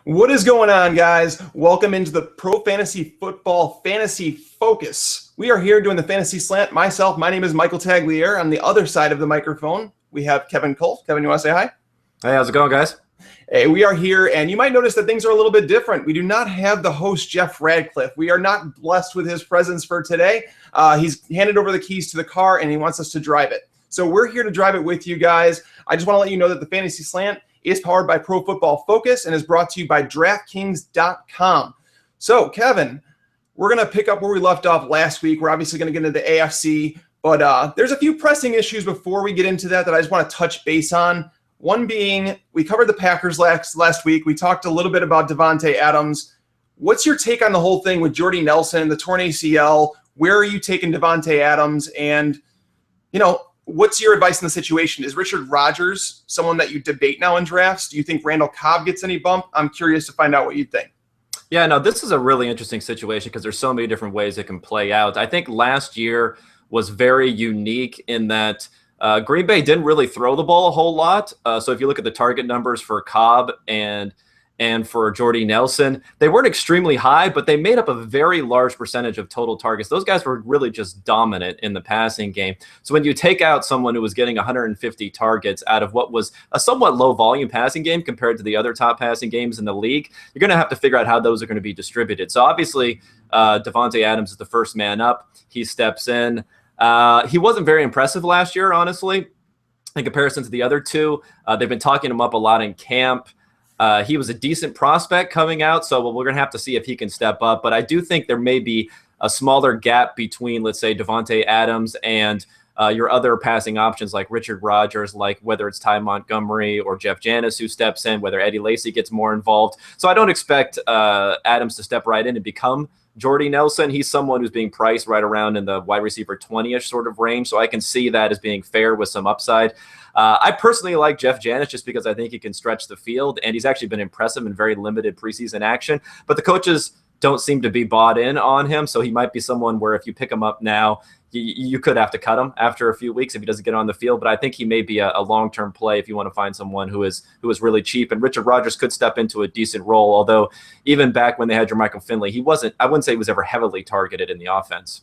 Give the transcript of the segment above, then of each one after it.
What is going on, guys? Welcome into the Pro Fantasy Football Fantasy Focus. We are here doing the Fantasy Slant. My name is Michael Tagliere. On the other side of the microphone, we have Kevin Cole. Kevin, you want to say hi? Hey, how's it going, guys? Hey, we are here, and you might notice that things are a little bit different. We do not have the host, Jeff Radcliffe. We are not blessed with his presence for today. He's handed over the keys to the car, and he wants us to drive it. So we're here to drive it with you guys. I just want to let you know that the Fantasy Slant is powered by Pro Football Focus and is brought to you by DraftKings.com. So, Kevin, we're going to pick up where we left off last week. We're obviously going to get into the AFC, but there's a few pressing issues before we get into that I just want to touch base on. One being, we covered the Packers last week. We talked a little bit about Davante Adams. What's your take on the whole thing with Jordy Nelson, the torn ACL? Where are you taking Davante Adams? And, what's your advice in the situation? Is Richard Rodgers someone that you debate now in drafts? Do you think Randall Cobb gets any bump? I'm curious to find out what you think. Yeah, no, this is a really interesting situation because there's so many different ways it can play out. I think last year was very unique in that Green Bay didn't really throw the ball a whole lot. So if you look at the target numbers for Cobb and for Jordy Nelson, they weren't extremely high, but they made up a very large percentage of total targets. Those guys were really just dominant in the passing game. So when you take out someone who was getting 150 targets out of what was a somewhat low volume passing game compared to the other top passing games in the league, you're going to have to figure out how those are going to be distributed. So obviously, Davante Adams is the first man up. He steps in. He wasn't very impressive last year, honestly, in comparison to the other two. They've been talking him up a lot in camp. He was a decent prospect coming out, so we're going to have to see if he can step up. But I do think there may be a smaller gap between, let's say, Davante Adams and your other passing options like Richard Rodgers, like whether it's Ty Montgomery or Jeff Janis who steps in, whether Eddie Lacy gets more involved. So I don't expect Adams to step right in and become Jordy Nelson. He's someone who's being priced right around in the wide receiver 20-ish sort of range, so I can see that as being fair with some upside. I personally like Jeff Janis just because I think he can stretch the field, and he's actually been impressive in very limited preseason action. But the coaches don't seem to be bought in on him, so he might be someone where if you pick him up now, you could have to cut him after a few weeks if he doesn't get on the field. But I think he may be a long-term play if you want to find someone who is really cheap. And Richard Rodgers could step into a decent role, although even back when they had Jermichael Finley, I wouldn't say he was ever heavily targeted in the offense.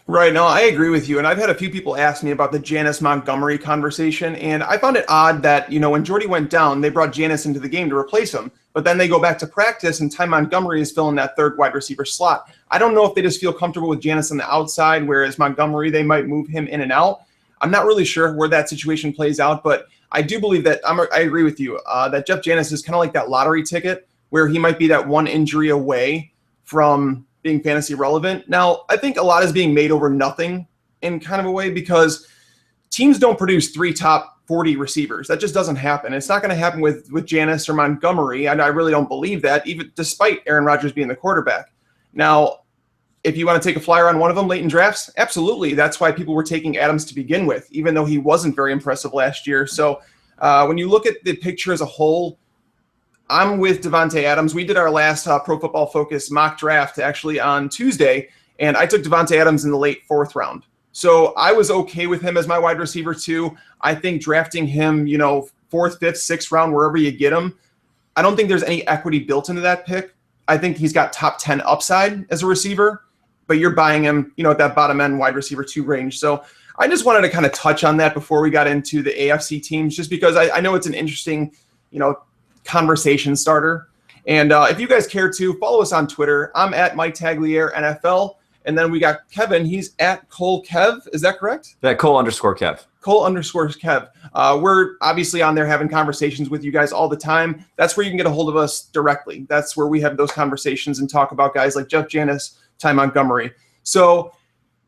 Right. No, I agree with you. And I've had a few people ask me about the Janis Montgomery conversation. And I found it odd that, when Jordy went down, they brought Janis into the game to replace him. But then they go back to practice and Ty Montgomery is filling that third wide receiver slot. I don't know if they just feel comfortable with Janis on the outside, whereas Montgomery, they might move him in and out. I'm not really sure where that situation plays out, but I do believe that I agree with you that Jeff Janis is kind of like that lottery ticket where he might be that one injury away from being fantasy relevant. Now, I think a lot is being made over nothing in kind of a way because teams don't produce 3 top 40 receivers. That just doesn't happen. It's not going to happen with Janis or Montgomery, and I really don't believe that, even despite Aaron Rodgers being the quarterback. Now, if you want to take a flyer on one of them late in drafts, absolutely. That's why people were taking Adams to begin with, even though he wasn't very impressive last year. So when you look at the picture as a whole, I'm with Davante Adams. We did our last Pro Football Focus mock draft actually on Tuesday, and I took Davante Adams in the late 4th round. So I was okay with him as my wide receiver too. I think drafting him, 4th, 5th, 6th round, wherever you get him, I don't think there's any equity built into that pick. I think he's got top 10 upside as a receiver, but you're buying him, at that bottom end wide receiver 2 range. So I just wanted to kind of touch on that before we got into the AFC teams, just because I know it's an interesting, conversation starter. And if you guys care to, follow us on Twitter. I'm at Mike Tagliere NFL. And then we got Kevin. He's at Cole Kev. Is that correct? Yeah, Cole_Kev. Cole_Kev. We're obviously on there having conversations with you guys all the time. That's where you can get a hold of us directly. That's where we have those conversations and talk about guys like Jeff Janis, Ty Montgomery. So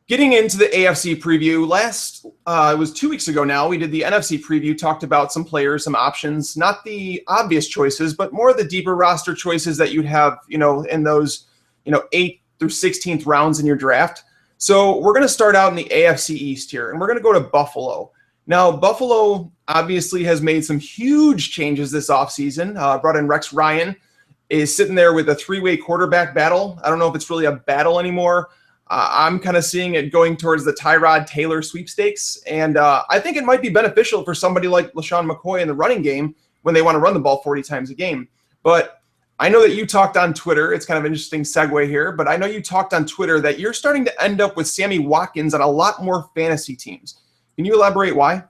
getting into the AFC preview, it was 2 weeks ago now, we did the NFC preview, talked about some players, some options, not the obvious choices, but more of the deeper roster choices that you'd have, in those, 8th through 16th rounds in your draft. So we're going to start out in the AFC East here, and we're going to go to Buffalo. Now, Buffalo obviously has made some huge changes this offseason, brought in Rex Ryan, is sitting there with a 3-way quarterback battle. I don't know if it's really a battle anymore. I'm kind of seeing it going towards the Tyrod Taylor sweepstakes, and I think it might be beneficial for somebody like LaShawn McCoy in the running game when they want to run the ball 40 times a game. But I know that you talked on Twitter. It's kind of an interesting segue here, but I know you talked on Twitter that you're starting to end up with Sammy Watkins on a lot more fantasy teams. Can you elaborate why?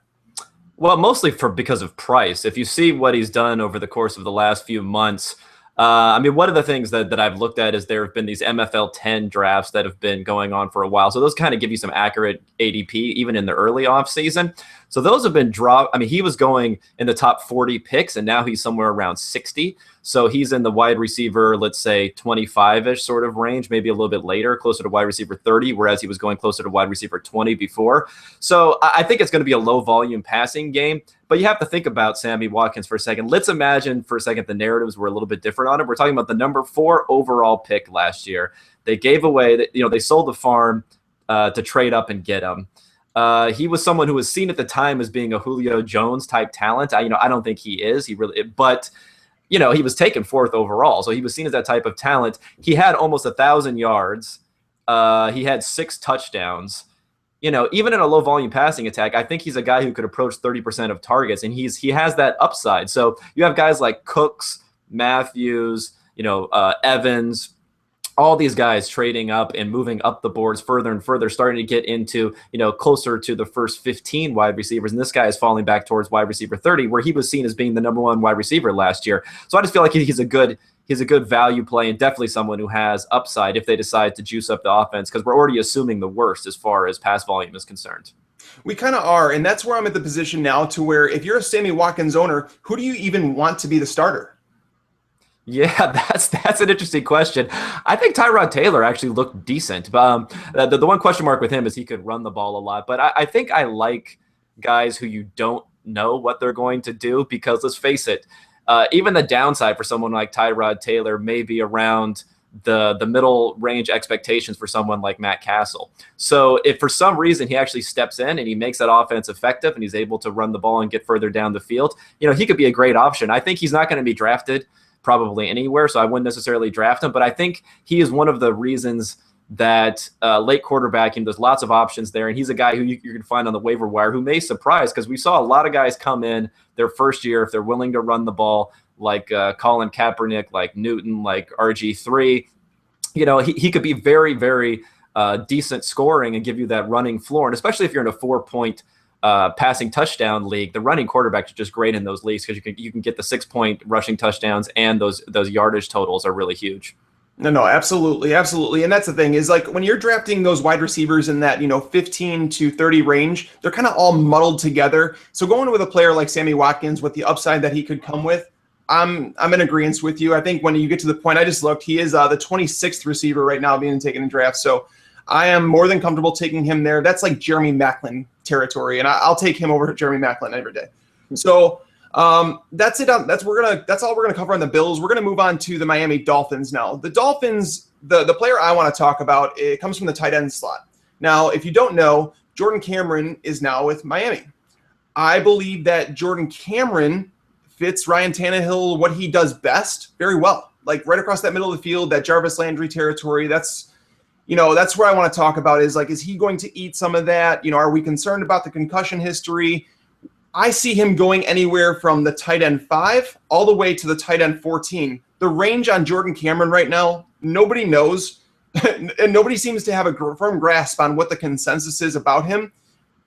Well, mostly because of price. If you see what he's done over the course of the last few months, I mean, one of the things that I've looked at is there have been these MFL 10 drafts that have been going on for a while. So those kind of give you some accurate ADP, even in the early offseason. So those have been dropped. I mean, he was going in the top 40 picks, and now he's somewhere around 60. So he's in the wide receiver, let's say 25-ish sort of range, maybe a little bit later, closer to wide receiver 30, whereas he was going closer to wide receiver 20 before. So I think it's going to be a low volume passing game. But you have to think about Sammy Watkins for a second. Let's imagine for a second the narratives were a little bit different on it. We're talking about the number 4 overall pick last year. They gave away, they sold the farm to trade up and get him. He was someone who was seen at the time as being a Julio Jones type talent. I don't think he is. But he was taken 4th overall, so he was seen as that type of talent. He had almost 1,000 yards. He had 6 touchdowns. Even in a low volume passing attack, I think he's a guy who could approach 30% of targets, and he has that upside. So you have guys like Cooks, Matthews, Evans, all these guys trading up and moving up the boards further and further, starting to get into, closer to the first 15 wide receivers. And this guy is falling back towards wide receiver 30, where he was seen as being the number 1 wide receiver last year. So I just feel like he's a good value play, and definitely someone who has upside if they decide to juice up the offense, because we're already assuming the worst as far as pass volume is concerned. We kind of are, and that's where I'm at the position now to where if you're a Sammy Watkins owner, who do you even want to be the starter? Yeah, that's an interesting question. I think Tyrod Taylor actually looked decent. The one question mark with him is he could run the ball a lot. But I think I like guys who you don't know what they're going to do, because let's face it, even the downside for someone like Tyrod Taylor may be around the middle range expectations for someone like Matt Castle. So if for some reason he actually steps in and he makes that offense effective and he's able to run the ball and get further down the field, he could be a great option. I think he's not going to be drafted probably anywhere, so I wouldn't necessarily draft him, but I think he is one of the reasons that late quarterbacking, there's lots of options there, and he's a guy who you can find on the waiver wire who may surprise, because we saw a lot of guys come in their first year, if they're willing to run the ball, like Colin Kaepernick, like Newton, like RG3, he could be very, very decent scoring and give you that running floor, and especially if you're in a 4-point passing touchdown league, the running quarterbacks are just great in those leagues, because you can get the 6-point rushing touchdowns, and those yardage totals are really huge. No, absolutely. And that's the thing is, like, when you're drafting those wide receivers in that, 15 to 30 range, they're kind of all muddled together. So going with a player like Sammy Watkins with the upside that he could come with, I'm in agreement with you. I think when you get to the point, I just looked, he is the 26th receiver right now being taken in drafts. So I am more than comfortable taking him there. That's like Jeremy Maclin territory, and I'll take him over Jeremy Maclin every day. So that's it. That's all we're gonna cover on the Bills. We're gonna move on to the Miami Dolphins now. The Dolphins, the player I want to talk about, it comes from the tight end slot. Now, if you don't know, Jordan Cameron is now with Miami. I believe that Jordan Cameron fits Ryan Tannehill, what he does best, very well. Like right across that middle of the field, that Jarvis Landry territory. That's where I want to talk about is he going to eat some of that? Are we concerned about the concussion history? I see him going anywhere from the tight end 5 all the way to the tight end 14. The range on Jordan Cameron right now, nobody knows, and nobody seems to have a firm grasp on what the consensus is about him.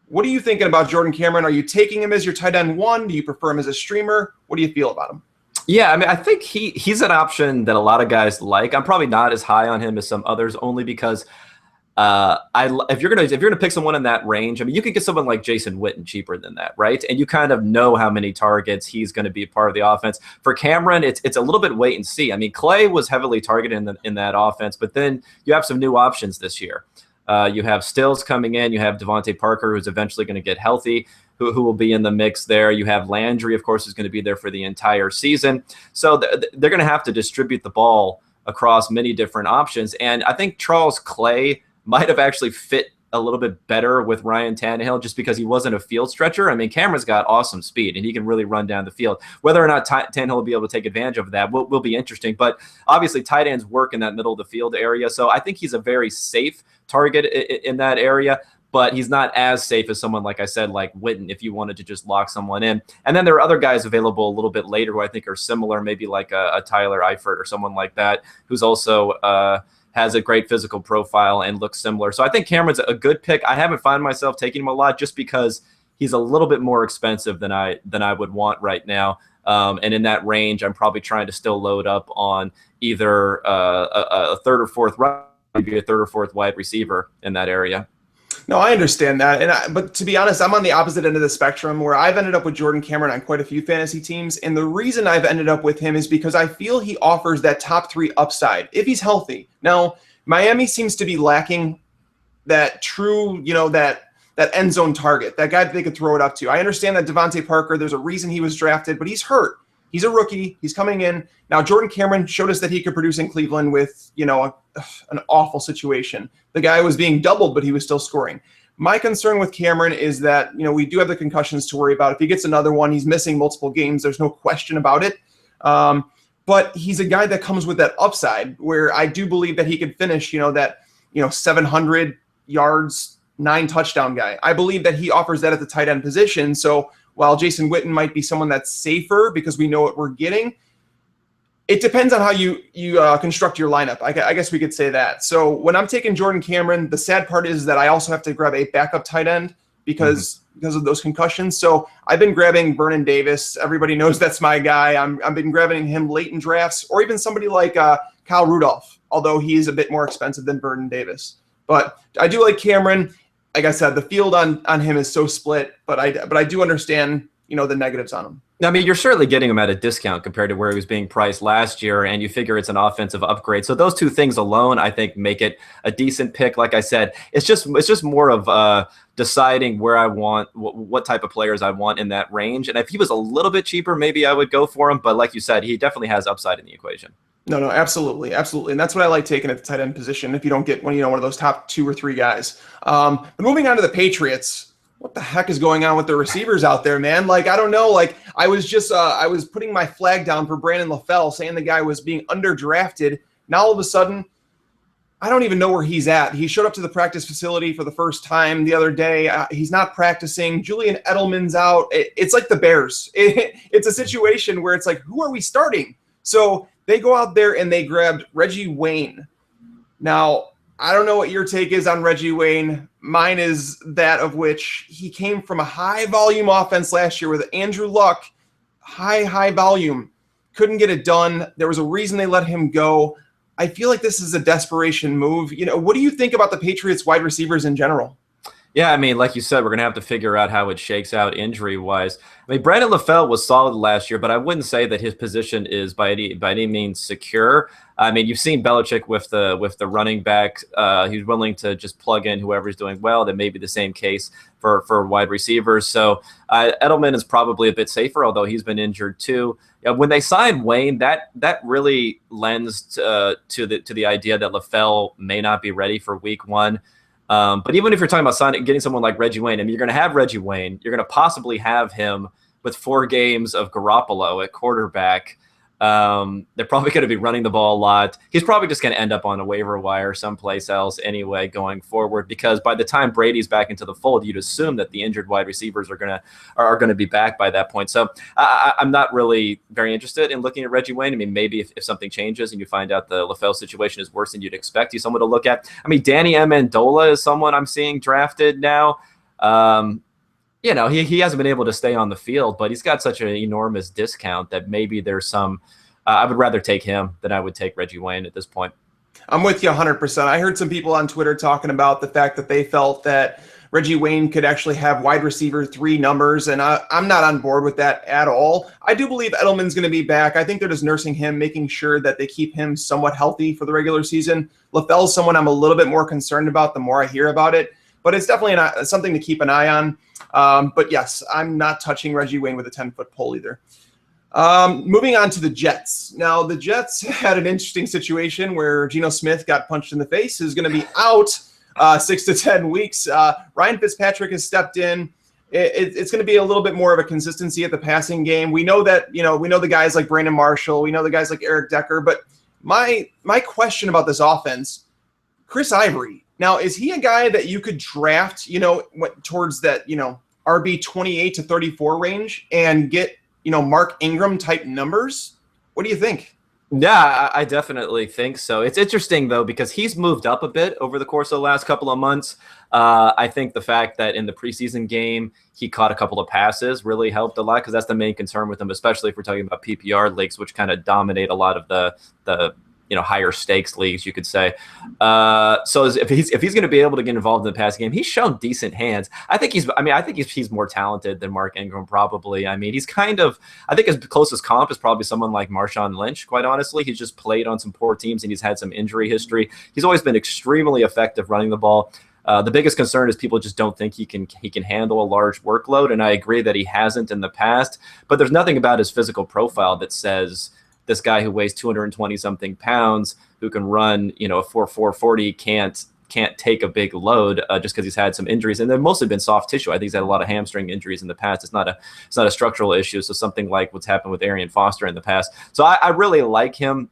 What are you thinking about Jordan Cameron? Are you taking him as your tight end 1? Do you prefer him as a streamer? What do you feel about him? Yeah, I mean, I think he's an option that a lot of guys like. I'm probably not as high on him as some others, only because if you're gonna pick someone in that range, I mean, you could get someone like Jason Witten cheaper than that, right? And you kind of know how many targets he's going to be a part of the offense. For Cameron, it's a little bit wait and see. I mean, Clay was heavily targeted in that offense, but then you have some new options this year. You have Stills coming in. You have Devontae Parker, who's eventually going to get healthy, who will be in the mix there. You have Landry, of course, who's going to be there for the entire season. So they're going to have to distribute the ball across many different options. And I think Charles Clay might have actually fit a little bit better with Ryan Tannehill just because he wasn't a field stretcher. I mean, Cameron's got awesome speed, and he can really run down the field. Whether or not Tannehill will be able to take advantage of that will be interesting. But obviously, tight ends work in that middle of the field area. So I think he's a very safe target in that area. but he's not as safe as someone, like I said, like Witten, if you wanted to just lock someone in. And then there are other guys available a little bit later who I think are similar, maybe like a Tyler Eifert or someone like that, who's also has a great physical profile and looks similar. So I think Cameron's a good pick. I haven't found myself taking him a lot just because he's a little bit more expensive than I would want right now. And in that range, I'm probably trying to still load up on either a third or fourth, maybe a third or fourth wide receiver in that area. No, I understand that. But to be honest, I'm on the opposite end of the spectrum where I've ended up with Jordan Cameron on quite a few fantasy teams. And the reason I've ended up with him is because I feel he offers that top 3 upside if he's healthy. Now, Miami seems to be lacking that true, that end zone target, that guy that they could throw it up to. I understand that Devontae Parker, there's a reason he was drafted, but he's hurt. He's a rookie. He's coming in. Now, Jordan Cameron showed us that he could produce in Cleveland with, an awful situation. The guy was being doubled, but he was still scoring. My concern with Cameron is that, we do have the concussions to worry about. If he gets another one, he's missing multiple games. There's no question about it. But he's a guy that comes with that upside where I do believe that he could finish, 700 yards, 9 touchdown guy. I believe that he offers that at the tight end position. So while Jason Witten might be someone that's safer because we know what we're getting, it depends on how you construct your lineup. I guess we could say that. So when I'm taking Jordan Cameron, the sad part is that I also have to grab a backup tight end because of those concussions. So I've been grabbing Vernon Davis. Everybody knows that's my guy. I've been grabbing him late in drafts, or even somebody like Kyle Rudolph, although he is a bit more expensive than Vernon Davis. But I do like Cameron. Like I said, the field on him is so split, but I do understand, the negatives on him. I mean, you're certainly getting him at a discount compared to where he was being priced last year, and you figure it's an offensive upgrade. So those two things alone, I think, make it a decent pick. Like I said, it's just more of deciding where I want, what type of players I want in that range. And if he was a little bit cheaper, maybe I would go for him. But like you said, he definitely has upside in the equation. No, absolutely. And that's what I like taking at the tight end position if you don't get one of those top 2 or 3 guys. But moving on to the Patriots, what the heck is going on with the receivers out there, man? Like, I don't know. Like, I was just I was putting my flag down for Brandon LaFell, saying the guy was being underdrafted. Now all of a sudden, I don't even know where he's at. He showed up to the practice facility for the first time the other day. He's not practicing. Julian Edelman's out. It's like the Bears. It's a situation where it's like, who are we starting? So they go out there and they grabbed Reggie Wayne. Now, I don't know what your take is on Reggie Wayne. Mine is that of which he came from a high-volume offense last year with Andrew Luck. High volume. Couldn't get it done. There was a reason they let him go. I feel like this is a desperation move. What do you think about the Patriots wide receivers in general? Yeah, I mean, like you said, we're going to have to figure out how it shakes out injury-wise. I mean, Brandon LaFell was solid last year, but I wouldn't say that his position is by any means secure. I mean, you've seen Belichick with the running back. He's willing to just plug in whoever's doing well. That may be the same case for wide receivers. So Edelman is probably a bit safer, although he's been injured too. When they signed Wayne, that really lends to the idea that LaFell may not be ready for Week 1. But even if you're talking about getting someone like Reggie Wayne, I mean, you're going to have Reggie Wayne. You're going to possibly have him with 4 games of Garoppolo at quarterback. They're probably going to be running the ball a lot. He's probably just going to end up on a waiver wire someplace else anyway going forward, because by the time Brady's back into the fold, you'd assume that the injured wide receivers are going to be back by that point. So I'm not really very interested in looking at Reggie Wayne. I mean, maybe if something changes and you find out the LaFell situation is worse than you'd expect, he's someone to look at. I mean, Danny Amendola is someone I'm seeing drafted now. He hasn't been able to stay on the field, but he's got such an enormous discount that maybe there's some I would rather take him than I would take Reggie Wayne at this point. I'm with you 100%. I heard some people on Twitter talking about the fact that they felt that Reggie Wayne could actually have wide receiver 3 numbers, and I'm not on board with that at all. I do believe Edelman's going to be back. I think they're just nursing him, making sure that they keep him somewhat healthy for the regular season. LaFell's someone I'm a little bit more concerned about the more I hear about it, but it's definitely something to keep an eye on. But yes, I'm not touching Reggie Wayne with a 10-foot pole either. Moving on to the Jets. Now, the Jets had an interesting situation where Geno Smith got punched in the face. Is going to be out 6 to 10 weeks. Ryan Fitzpatrick has stepped in. It's going to be a little bit more of a consistency at the passing game. We know that, we know the guys like Brandon Marshall. We know the guys like Eric Decker. But my question about this offense, Chris Ivory, Now, is he a guy that you could draft, towards that, RB 28 to 34 range and get, Mark Ingram type numbers? What do you think? Yeah, I definitely think so. It's interesting, though, because he's moved up a bit over the course of the last couple of months. I think the fact that in the preseason game, he caught a couple of passes really helped a lot, because that's the main concern with him, especially if we're talking about PPR leagues, which kind of dominate a lot of the higher stakes leagues, you could say. So if he's going to be able to get involved in the passing game, he's shown decent hands. I think he's more talented than Mark Ingram, probably. I mean, I think his closest comp is probably someone like Marshawn Lynch, quite honestly. He's just played on some poor teams and he's had some injury history. He's always been extremely effective running the ball. The biggest concern is people just don't think he can handle a large workload, and I agree that he hasn't in the past, but there's nothing about his physical profile that says this guy who weighs 220 something pounds, who can run, a 4.4 40 can't take a big load just because he's had some injuries, and they've mostly been soft tissue. I think he's had a lot of hamstring injuries in the past. It's not a structural issue. So something like what's happened with Arian Foster in the past. So I really like him.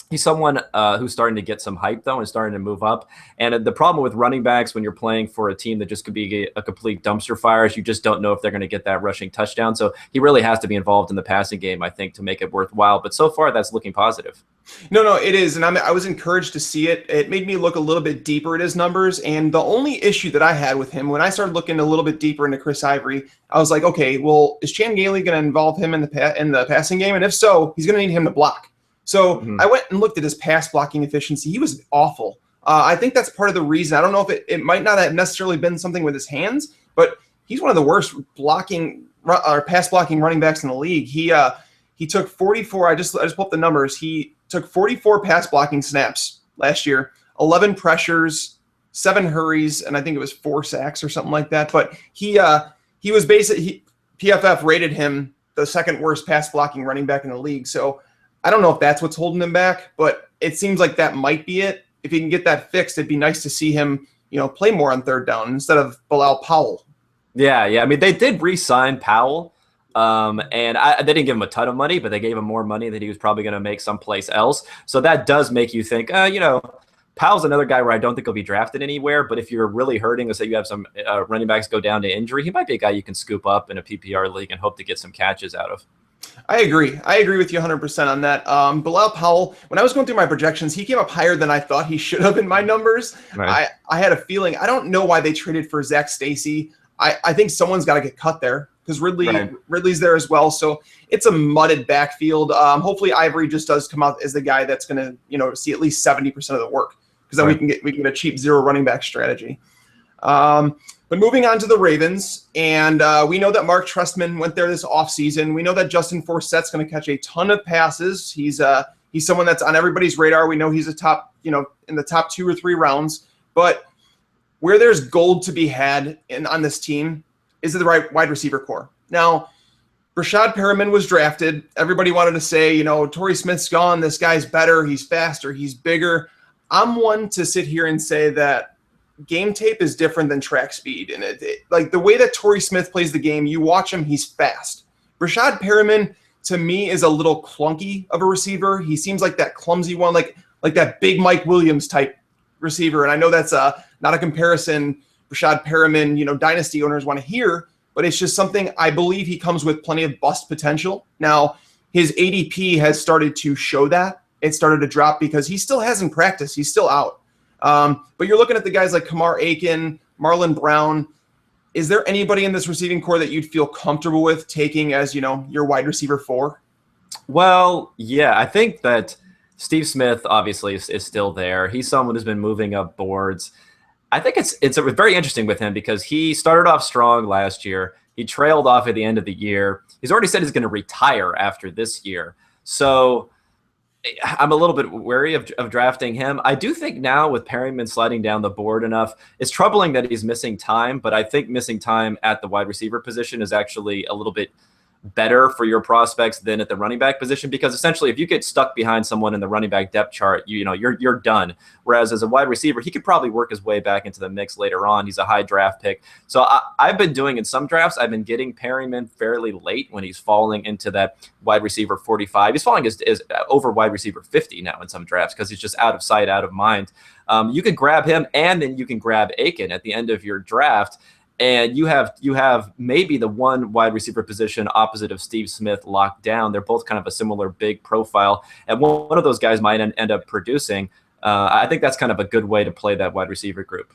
He's someone who's starting to get some hype, though, and starting to move up. And the problem with running backs when you're playing for a team that just could be a complete dumpster fire is you just don't know if they're going to get that rushing touchdown. So he really has to be involved in the passing game, I think, to make it worthwhile. But so far, that's looking positive. No, it is. And I was encouraged to see it. It made me look a little bit deeper at his numbers. And the only issue that I had with him, when I started looking a little bit deeper into Chris Ivory, I was like, okay, well, is Chan Gailey going to involve him in the passing game? And if so, he's going to need him to block. So I went and looked at his pass blocking efficiency. He was awful. I think that's part of the reason. I don't know if it might not have necessarily been something with his hands, but he's one of the worst blocking or pass blocking running backs in the league. He took 44. I just pulled up the numbers. He took 44 pass blocking snaps last year, 11 pressures, 7 hurries, and I think it was 4 sacks or something like that. But he was basically PFF rated him the second worst pass blocking running back in the league. So I don't know if that's what's holding him back, but it seems like that might be it. If he can get that fixed, it'd be nice to see him, play more on third down instead of Bilal Powell. Yeah. I mean, they did re-sign Powell, and they didn't give him a ton of money, but they gave him more money that he was probably going to make someplace else. So that does make you think, Powell's another guy where I don't think he'll be drafted anywhere, but if you're really hurting, let's say you have some running backs go down to injury, he might be a guy you can scoop up in a PPR league and hope to get some catches out of. I agree with you 100% on that. Bilal Powell, when I was going through my projections, he came up higher than I thought he should have in my numbers. Right. I had a feeling. I don't know why they traded for Zach Stacy. I think someone's got to get cut there because Ridley's there as well. So it's a mudded backfield. Hopefully Ivory just does come out as the guy that's going to see at least 70% of the work, because then we can get a cheap zero running back strategy. But moving on to the Ravens, and we know that Mark Trestman went there this offseason. We know that Justin Forsett's going to catch a ton of passes. He's someone that's on everybody's radar. We know he's a top, in the top 2 or 3 rounds. But where there's gold to be had on this team is the right wide receiver core. Now, Rashad Perriman was drafted. Everybody wanted to say, Torrey Smith's gone. This guy's better. He's faster. He's bigger. I'm one to sit here and say that game tape is different than track speed. And like the way that Torrey Smith plays the game, you watch him, he's fast. Rashad Perriman, to me, is a little clunky of a receiver. He seems like that clumsy one, like that big Mike Williams type receiver. And I know that's not a comparison Rashad Perriman, dynasty owners want to hear, but it's just something I believe he comes with plenty of bust potential. Now, his ADP has started to show that. It started to drop because he still hasn't practiced. He's still out. But you're looking at the guys like Kamar Aiken, Marlon Brown. Is there anybody in this receiving core that you'd feel comfortable with taking as, your wide receiver 4? Well, yeah, I think that Steve Smith obviously is still there. He's someone who's been moving up boards. I think it's very interesting with him because he started off strong last year. He trailed off at the end of the year. He's already said he's going to retire after this year. So I'm a little bit wary of drafting him. I do think now with Perryman sliding down the board enough, it's troubling that he's missing time, but I think missing time at the wide receiver position is actually a little bit better for your prospects than at the running back position, because essentially if you get stuck behind someone in the running back depth chart, you're done. Whereas as a wide receiver, he could probably work his way back into the mix later on. He's a high draft pick. So I've been doing in some drafts, I've been pairing him fairly late when he's falling into that wide receiver 45. He's falling is over wide receiver 50 now in some drafts because he's just out of sight, out of mind. You could grab him, and then you can grab Aiken at the end of your draft. And you have maybe the one wide receiver position opposite of Steve Smith locked down. They're both kind of a similar big profile, and one of those guys might end up producing. I think that's kind of a good way to play that wide receiver group.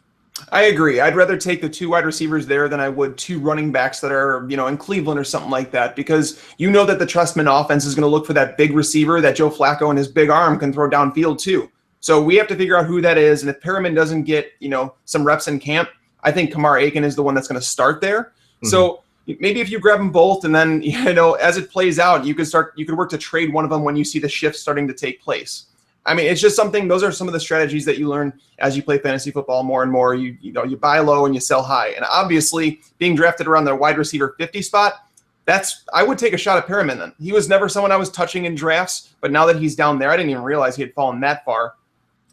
I agree. I'd rather take the 2 wide receivers there than I would 2 running backs that are, in Cleveland or something like that, because that the Trestman offense is going to look for that big receiver that Joe Flacco and his big arm can throw downfield too. So we have to figure out who that is, and if Perriman doesn't get, some reps in camp, I think Kamar Aiken is the one that's going to start there. Mm-hmm. So maybe if you grab them both, and then as it plays out, you could work to trade one of them when you see the shift starting to take place. I mean, it's just something. Those are some of the strategies that you learn as you play fantasy football more and more. You buy low and you sell high, and obviously being drafted around the wide receiver 50 spot, I would take a shot at Perriman. Then he was never someone I was touching in drafts, but now that he's down there, I didn't even realize he had fallen that far.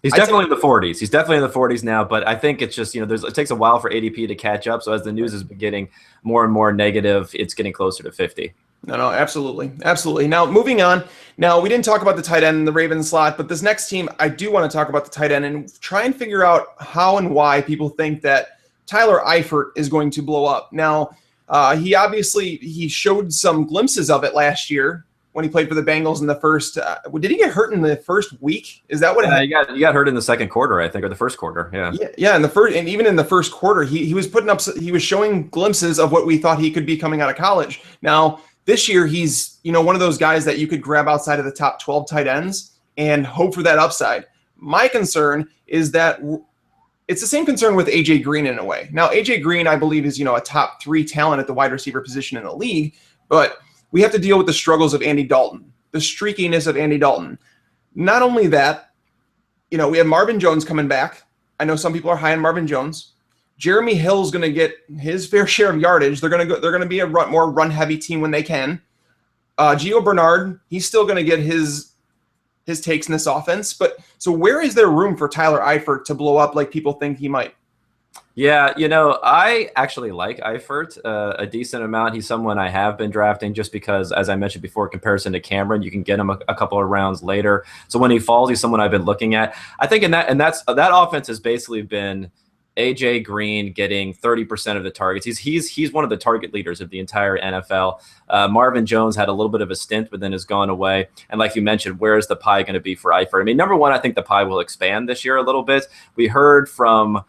He's definitely in the 40s. He's definitely in the 40s now, but I think it's just, it takes a while for ADP to catch up. So as the news is getting more and more negative, it's getting closer to 50. No, absolutely. Absolutely. Now, moving on. Now, we didn't talk about the tight end in the Ravens slot, but this next team, I do want to talk about the tight end and try and figure out how and why people think that Tyler Eifert is going to blow up. Now, he showed some glimpses of it last year when he played for the Bengals in the first. Did he get hurt in the first week? Is that what? He got hurt in the second quarter, I think, or the first quarter. Yeah. In the first, and even in the first quarter, he was he was showing glimpses of what we thought he could be coming out of college. Now this year, he's one of those guys that you could grab outside of the top 12 tight ends and hope for that upside. My concern is that it's the same concern with AJ Green in a way. Now AJ Green, I believe, is a top 3 talent at the wide receiver position in the league, but we have to deal with the struggles of Andy Dalton, the streakiness of Andy Dalton. Not only that, we have Marvin Jones coming back. I know some people are high on Marvin Jones. Jeremy Hill's going to get his fair share of yardage. They're going to be a more run-heavy team when they can. Gio Bernard, he's still going to get his takes in this offense. But so where is there room for Tyler Eifert to blow up like people think he might? Yeah, I actually like Eifert a decent amount. He's someone I have been drafting just because, as I mentioned before, comparison to Cameron, you can get him a couple of rounds later. So when he falls, he's someone I've been looking at. I think that offense has basically been AJ Green getting 30% of the targets. He's one of the target leaders of the entire NFL. Marvin Jones had a little bit of a stint, but then has gone away. And like you mentioned, where is the pie going to be for Eifert? I mean, number one, I think the pie will expand this year a little bit. We heard from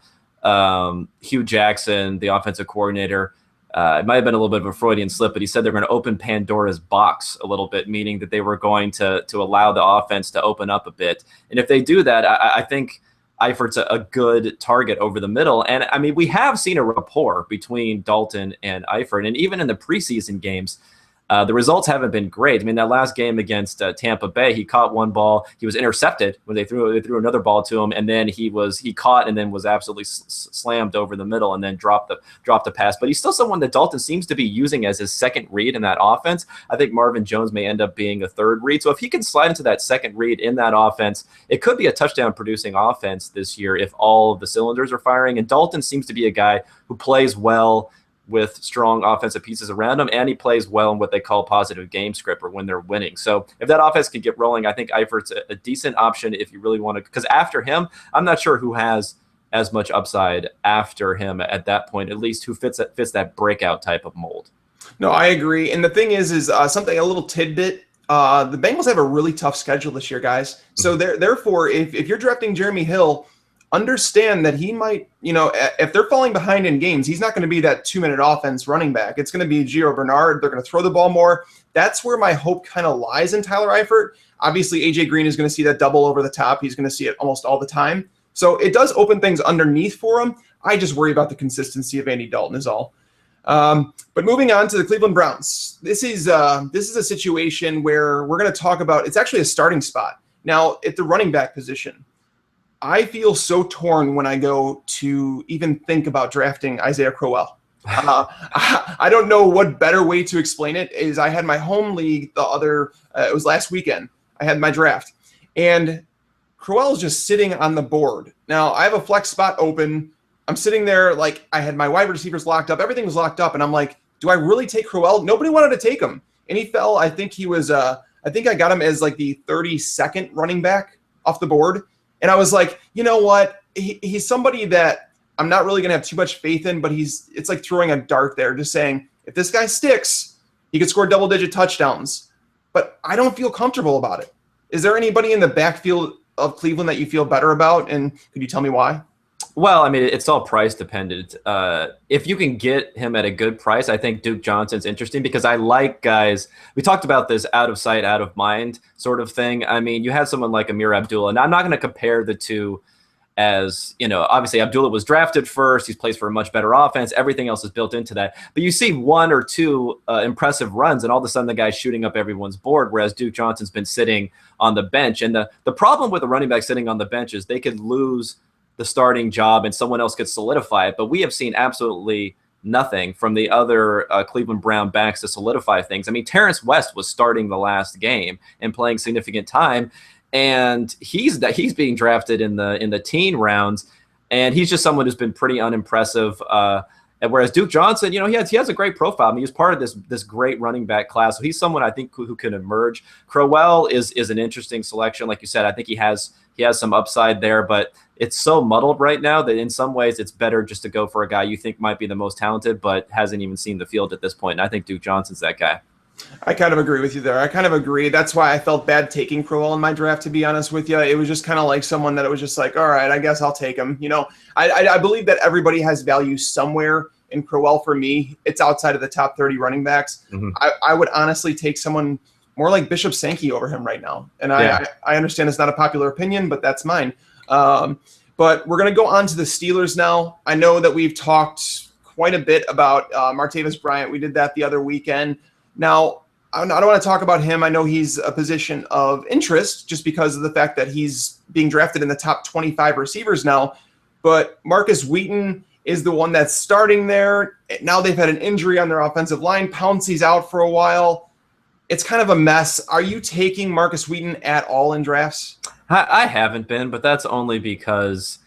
Hugh Jackson, the offensive coordinator. It might have been a little bit of a Freudian slip, but he said they're going to open Pandora's box a little bit, meaning that they were going to allow the offense to open up a bit. And if they do that, I think Eifert's a good target over the middle. And I mean, we have seen a rapport between Dalton and Eifert, and even in the preseason games, the results haven't been great. I mean, that last game against Tampa Bay, he caught one ball. He was intercepted when they threw another ball to him, and then he caught and then was absolutely slammed over the middle and then dropped the pass. But he's still someone that Dalton seems to be using as his second read in that offense. I think Marvin Jones may end up being a third read. So if he can slide into that second read in that offense, it could be a touchdown producing offense this year if all of the cylinders are firing. And Dalton seems to be a guy who plays well with strong offensive pieces around him, and he plays well in what they call positive game script, or when they're winning. So if that offense can get rolling, I think Eifert's a decent option if you really want to, because after him, I'm not sure who has as much upside after him at that point, at least who fits that breakout type of mold. No, I agree. And the thing is something, a little tidbit. The Bengals have a really tough schedule this year, guys. So therefore, if you're drafting Jeremy Hill, understand that he might, if they're falling behind in games, he's not going to be that 2-minute offense running back. It's going to be Gio Bernard. They're going to throw the ball more. That's where my hope kind of lies in Tyler Eifert. Obviously, AJ Green is going to see that double over the top. He's going to see it almost all the time. So it does open things underneath for him. I just worry about the consistency of Andy Dalton is all. But moving on to the Cleveland Browns, this is a situation where we're going to talk about. It's actually a starting spot now at the running back position. I feel so torn when I go to even think about drafting Isaiah Crowell. I don't know what better way to explain it is. I had my home league it was last weekend. I had my draft, and Crowell is just sitting on the board. Now I have a flex spot open. I'm sitting there like I had my wide receivers locked up. Everything was locked up, and I'm like, do I really take Crowell? Nobody wanted to take him, and he fell. I think he was. I think I got him as like the 32nd running back off the board, and I was like, you know what? He's somebody that I'm not really going to have too much faith in, but it's like throwing a dart there, just saying, if this guy sticks, he could score double-digit touchdowns. But I don't feel comfortable about it. Is there anybody in the backfield of Cleveland that you feel better about, and could you tell me why? Well, I mean, it's all price dependent. If you can get him at a good price, I think Duke Johnson's interesting because I like guys. We talked about this out of sight, out of mind sort of thing. I mean, you have someone like Amir Abdullah. Now, I'm not going to compare the two as, obviously Abdullah was drafted first. He's plays for a much better offense. Everything else is built into that. But you see one or two impressive runs, and all of a sudden the guy's shooting up everyone's board, whereas Duke Johnson's been sitting on the bench. And the problem with a running back sitting on the bench is they could lose the starting job and someone else could solidify it. But we have seen absolutely nothing from the other Cleveland Brown backs to solidify things. I mean, Terrence West was starting the last game and playing significant time, and he's being drafted in the teen rounds, and he's just someone who's been pretty unimpressive. And whereas Duke Johnson, he has a great profile. I mean, he was part of this great running back class. So he's someone I think who can emerge. Crowell is an interesting selection, like you said. I think he has some upside there, but it's so muddled right now that in some ways it's better just to go for a guy you think might be the most talented, but hasn't even seen the field at this point. And I think Duke Johnson's that guy. I kind of agree with you there. I kind of agree. That's why I felt bad taking Crowell in my draft, to be honest with you. It was just kind of like someone that it was just like, all right, I guess I'll take him. I believe that everybody has value somewhere. In Crowell, for me, it's outside of the top 30 running backs. Mm-hmm. I would honestly take someone more like Bishop Sankey over him right now. And yeah. I understand it's not a popular opinion, but that's mine. But we're going to go on to the Steelers now. I know that we've talked quite a bit about Martavis Bryant. We did that the other weekend. Now, I don't want to talk about him. I know he's a position of interest just because of the fact that he's being drafted in the top 25 receivers now. But Marcus Wheaton is the one that's starting there. Now they've had an injury on their offensive line. Pouncey's out for a while. It's kind of a mess. Are you taking Marcus Wheaton at all in drafts? I haven't been, but that's only because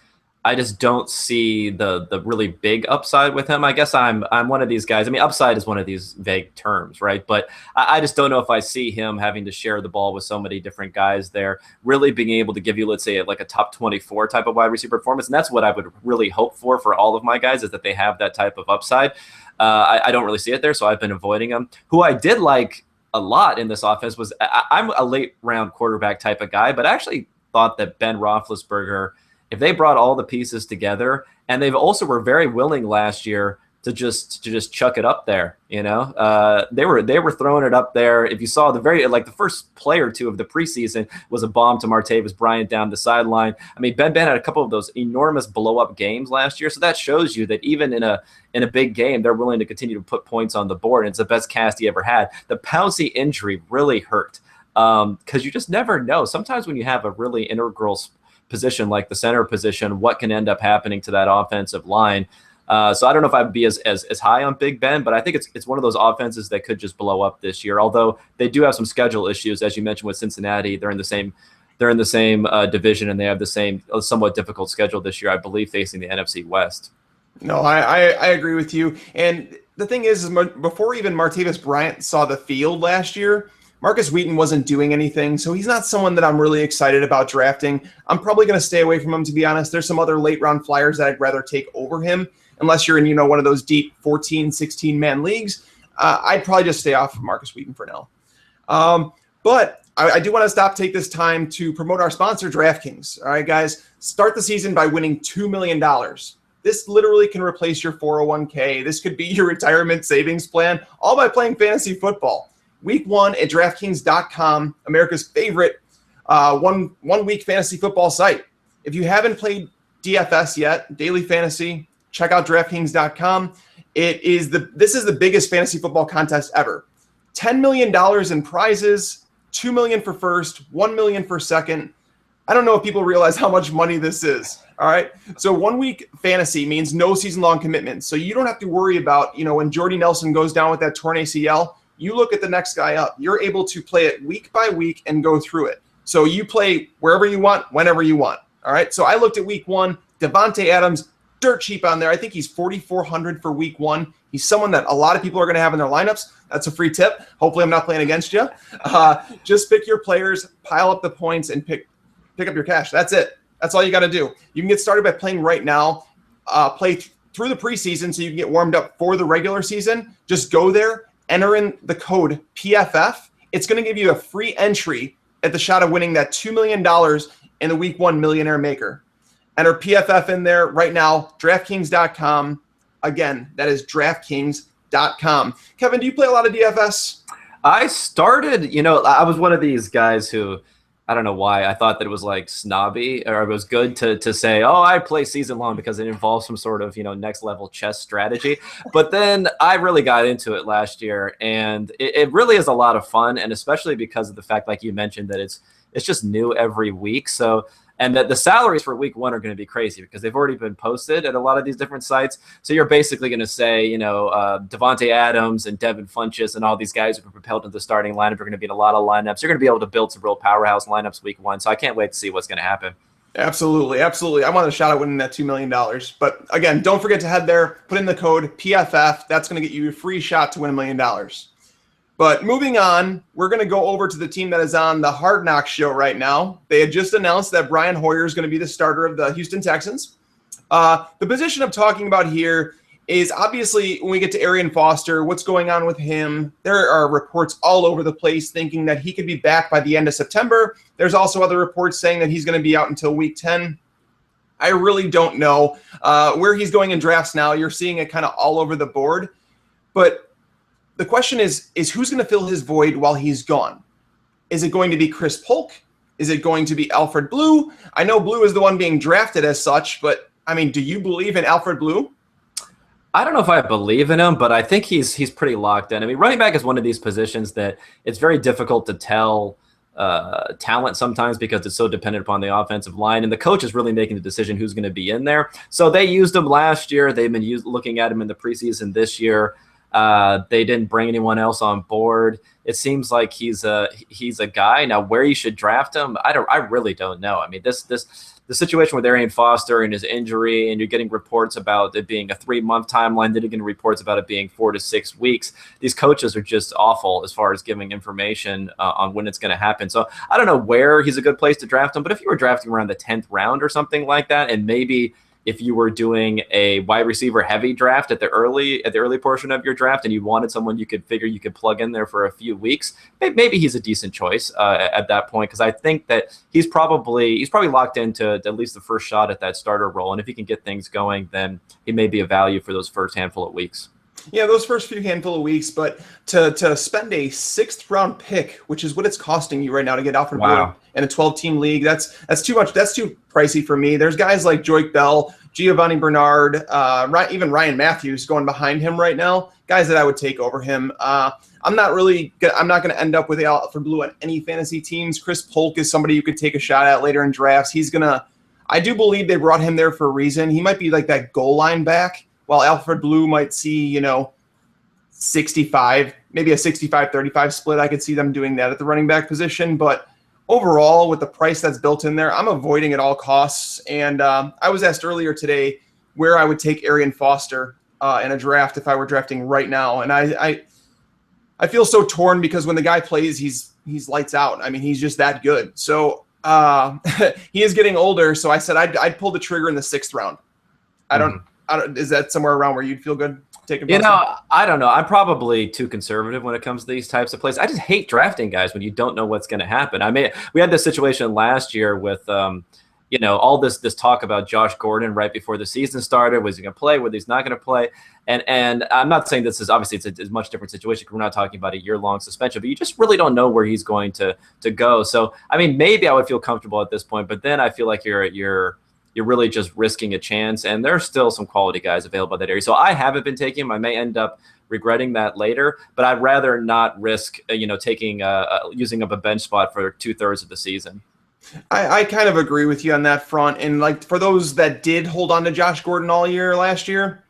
I just don't see the really big upside with him. I guess I'm one of these guys. I mean, upside is one of these vague terms, right? But I just don't know if I see him having to share the ball with so many different guys there, really being able to give you, let's say, like a top 24 type of wide receiver performance. And that's what I would really hope for all of my guys, is that they have that type of upside. I don't really see it there, so I've been avoiding them. Who I did like a lot in this offense was, I'm a late round quarterback type of guy, but I actually thought that Ben Roethlisberger, if they brought all the pieces together, and they've also were very willing last year to just chuck it up there, they were throwing it up there. If you saw the first play or two of the preseason was a bomb to Martavis Bryant down the sideline. I mean, Ben had a couple of those enormous blow up games last year, so that shows you that even in a big game, they're willing to continue to put points on the board. And it's the best cast he ever had. The Pouncey injury really hurt because you just never know. Sometimes when you have a really integral position like the center position, what can end up happening to that offensive line? So I don't know if I'd be as high on Big Ben, but I think it's one of those offenses that could just blow up this year. Although they do have some schedule issues, as you mentioned with Cincinnati. They're in the same division, and they have the same somewhat difficult schedule this year, I believe, facing the NFC West. No, I agree with you. And the thing is before even Martavis Bryant saw the field last year, Marcus Wheaton wasn't doing anything, so he's not someone that I'm really excited about drafting. I'm probably going to stay away from him, to be honest. There's some other late-round flyers that I'd rather take over him, unless you're in, one of those deep 14, 16-man leagues. I'd probably just stay off of Marcus Wheaton for now. But I do want to take this time to promote our sponsor, DraftKings. All right, guys, start the season by winning $2 million. This literally can replace your 401k. This could be your retirement savings plan, all by playing fantasy football. Week 1 at DraftKings.com, America's favorite one-week fantasy football site. If you haven't played DFS yet, Daily Fantasy, check out DraftKings.com. This is the biggest fantasy football contest ever. $10 million in prizes, $2 million for first, $1 million for second. I don't know if people realize how much money this is. All right. So 1 week fantasy means no season long commitment. So you don't have to worry about, when Jordy Nelson goes down with that torn ACL, you look at the next guy up. You're able to play it week by week and go through it. So you play wherever you want, whenever you want. All right. So I looked at week 1, Devontae Adams, dirt cheap on there. I think he's 4,400 for week 1. He's someone that a lot of people are going to have in their lineups. That's a free tip. Hopefully I'm not playing against you. Just pick your players, pile up the points, and pick up your cash. That's it. That's all you got to do. You can get started by playing right now. Play through the preseason so you can get warmed up for the regular season. Just go there, enter in the code PFF. It's going to give you a free entry at the shot of winning that $2 million in the week 1 Millionaire Maker. Enter PFF in there right now, DraftKings.com. Again, that is DraftKings.com. Kevin, do you play a lot of DFS? I started, I was one of these guys who, I don't know why, I thought that it was like snobby, or it was good to say, oh, I play season long because it involves some sort of, next level chess strategy. But then I really got into it last year, and it really is a lot of fun. And especially because of the fact, like you mentioned, that it's just new every week. So, and that the salaries for week 1 are going to be crazy because they've already been posted at a lot of these different sites. So you're basically going to say, Devontae Adams and Devin Funchess and all these guys who have been propelled into the starting lineup are going to be in a lot of lineups. You're going to be able to build some real powerhouse lineups week 1. So I can't wait to see what's going to happen. Absolutely. Absolutely. I want a shot at winning that $2 million. But again, don't forget to head there, put in the code PFF. That's going to get you a free shot to win $1 million. But moving on, we're going to go over to the team that is on the Hard Knocks show right now. They had just announced that Brian Hoyer is going to be the starter of the Houston Texans. The position I'm talking about here is obviously when we get to Arian Foster, what's going on with him. There are reports all over the place thinking that he could be back by the end of September. There's also other reports saying that he's going to be out until week 10. I really don't know where he's going in drafts now. You're seeing it kind of all over the board. But the question is who's going to fill his void while he's gone? Is it going to be Chris Polk? Is it going to be Alfred Blue? I know Blue is the one being drafted as such, but, do you believe in Alfred Blue? I don't know if I believe in him, but I think he's pretty locked in. Running back is one of these positions that it's very difficult to tell talent sometimes because it's so dependent upon the offensive line, and the coach is really making the decision who's going to be in there. So they used him last year. They've been looking at him in the preseason this year. They didn't bring anyone else on board. It seems like he's a guy. Now, where you should draft him, I really don't know. The situation with Arian Foster and his injury, and you're getting reports about it being a 3-month timeline, then you're getting reports about it being 4 to 6 weeks. These coaches are just awful as far as giving information on when it's going to happen. So I don't know where he's a good place to draft him, but if you were drafting around the 10th round or something like that, and maybe if you were doing a wide receiver heavy draft at the early portion of your draft and you wanted someone you could figure you could plug in there for a few weeks, maybe he's a decent choice at that point, because I think that he's probably locked into at least the first shot at that starter role. And if he can get things going, then he may be a value for those first handful of weeks. Yeah, those first few handful of weeks, but to spend a 6th round pick, which is what it's costing you right now to get Alfred Blue in a 12-team league, that's too much. That's too pricey for me. There's guys like Joique Bell, Giovanni Bernard, even Ryan Matthews going behind him right now, guys that I would take over him. I'm not going to end up with Alfred Blue on any fantasy teams. Chris Polk is somebody you could take a shot at later in drafts. I do believe they brought him there for a reason. He might be like that goal line back, while Alfred Blue might see, 65, maybe a 65-35 split. I could see them doing that at the running back position. But overall, with the price that's built in there, I'm avoiding at all costs. And I was asked earlier today where I would take Arian Foster in a draft if I were drafting right now. And I feel so torn because when the guy plays, he's lights out. He's just that good. So he is getting older. So I said I'd pull the trigger in the 6th round. I don't. Is that somewhere around where you'd feel good taking? I don't know. I'm probably too conservative when it comes to these types of plays. I just hate drafting guys when you don't know what's going to happen. We had this situation last year with, all this talk about Josh Gordon right before the season started. Was he going to play? Was he not going to play? And I'm not saying this is obviously it's a much different situation because we're not talking about a year-long suspension, but you just really don't know where he's going to go. So maybe I would feel comfortable at this point, but then I feel like you're really just risking a chance, and there's still some quality guys available in that area. So I haven't been taking him. I may end up regretting that later, but I'd rather not risk, taking using up a bench spot for 2/3 of the season. I kind of agree with you on that front. And like for those that did hold on to Josh Gordon all year last year,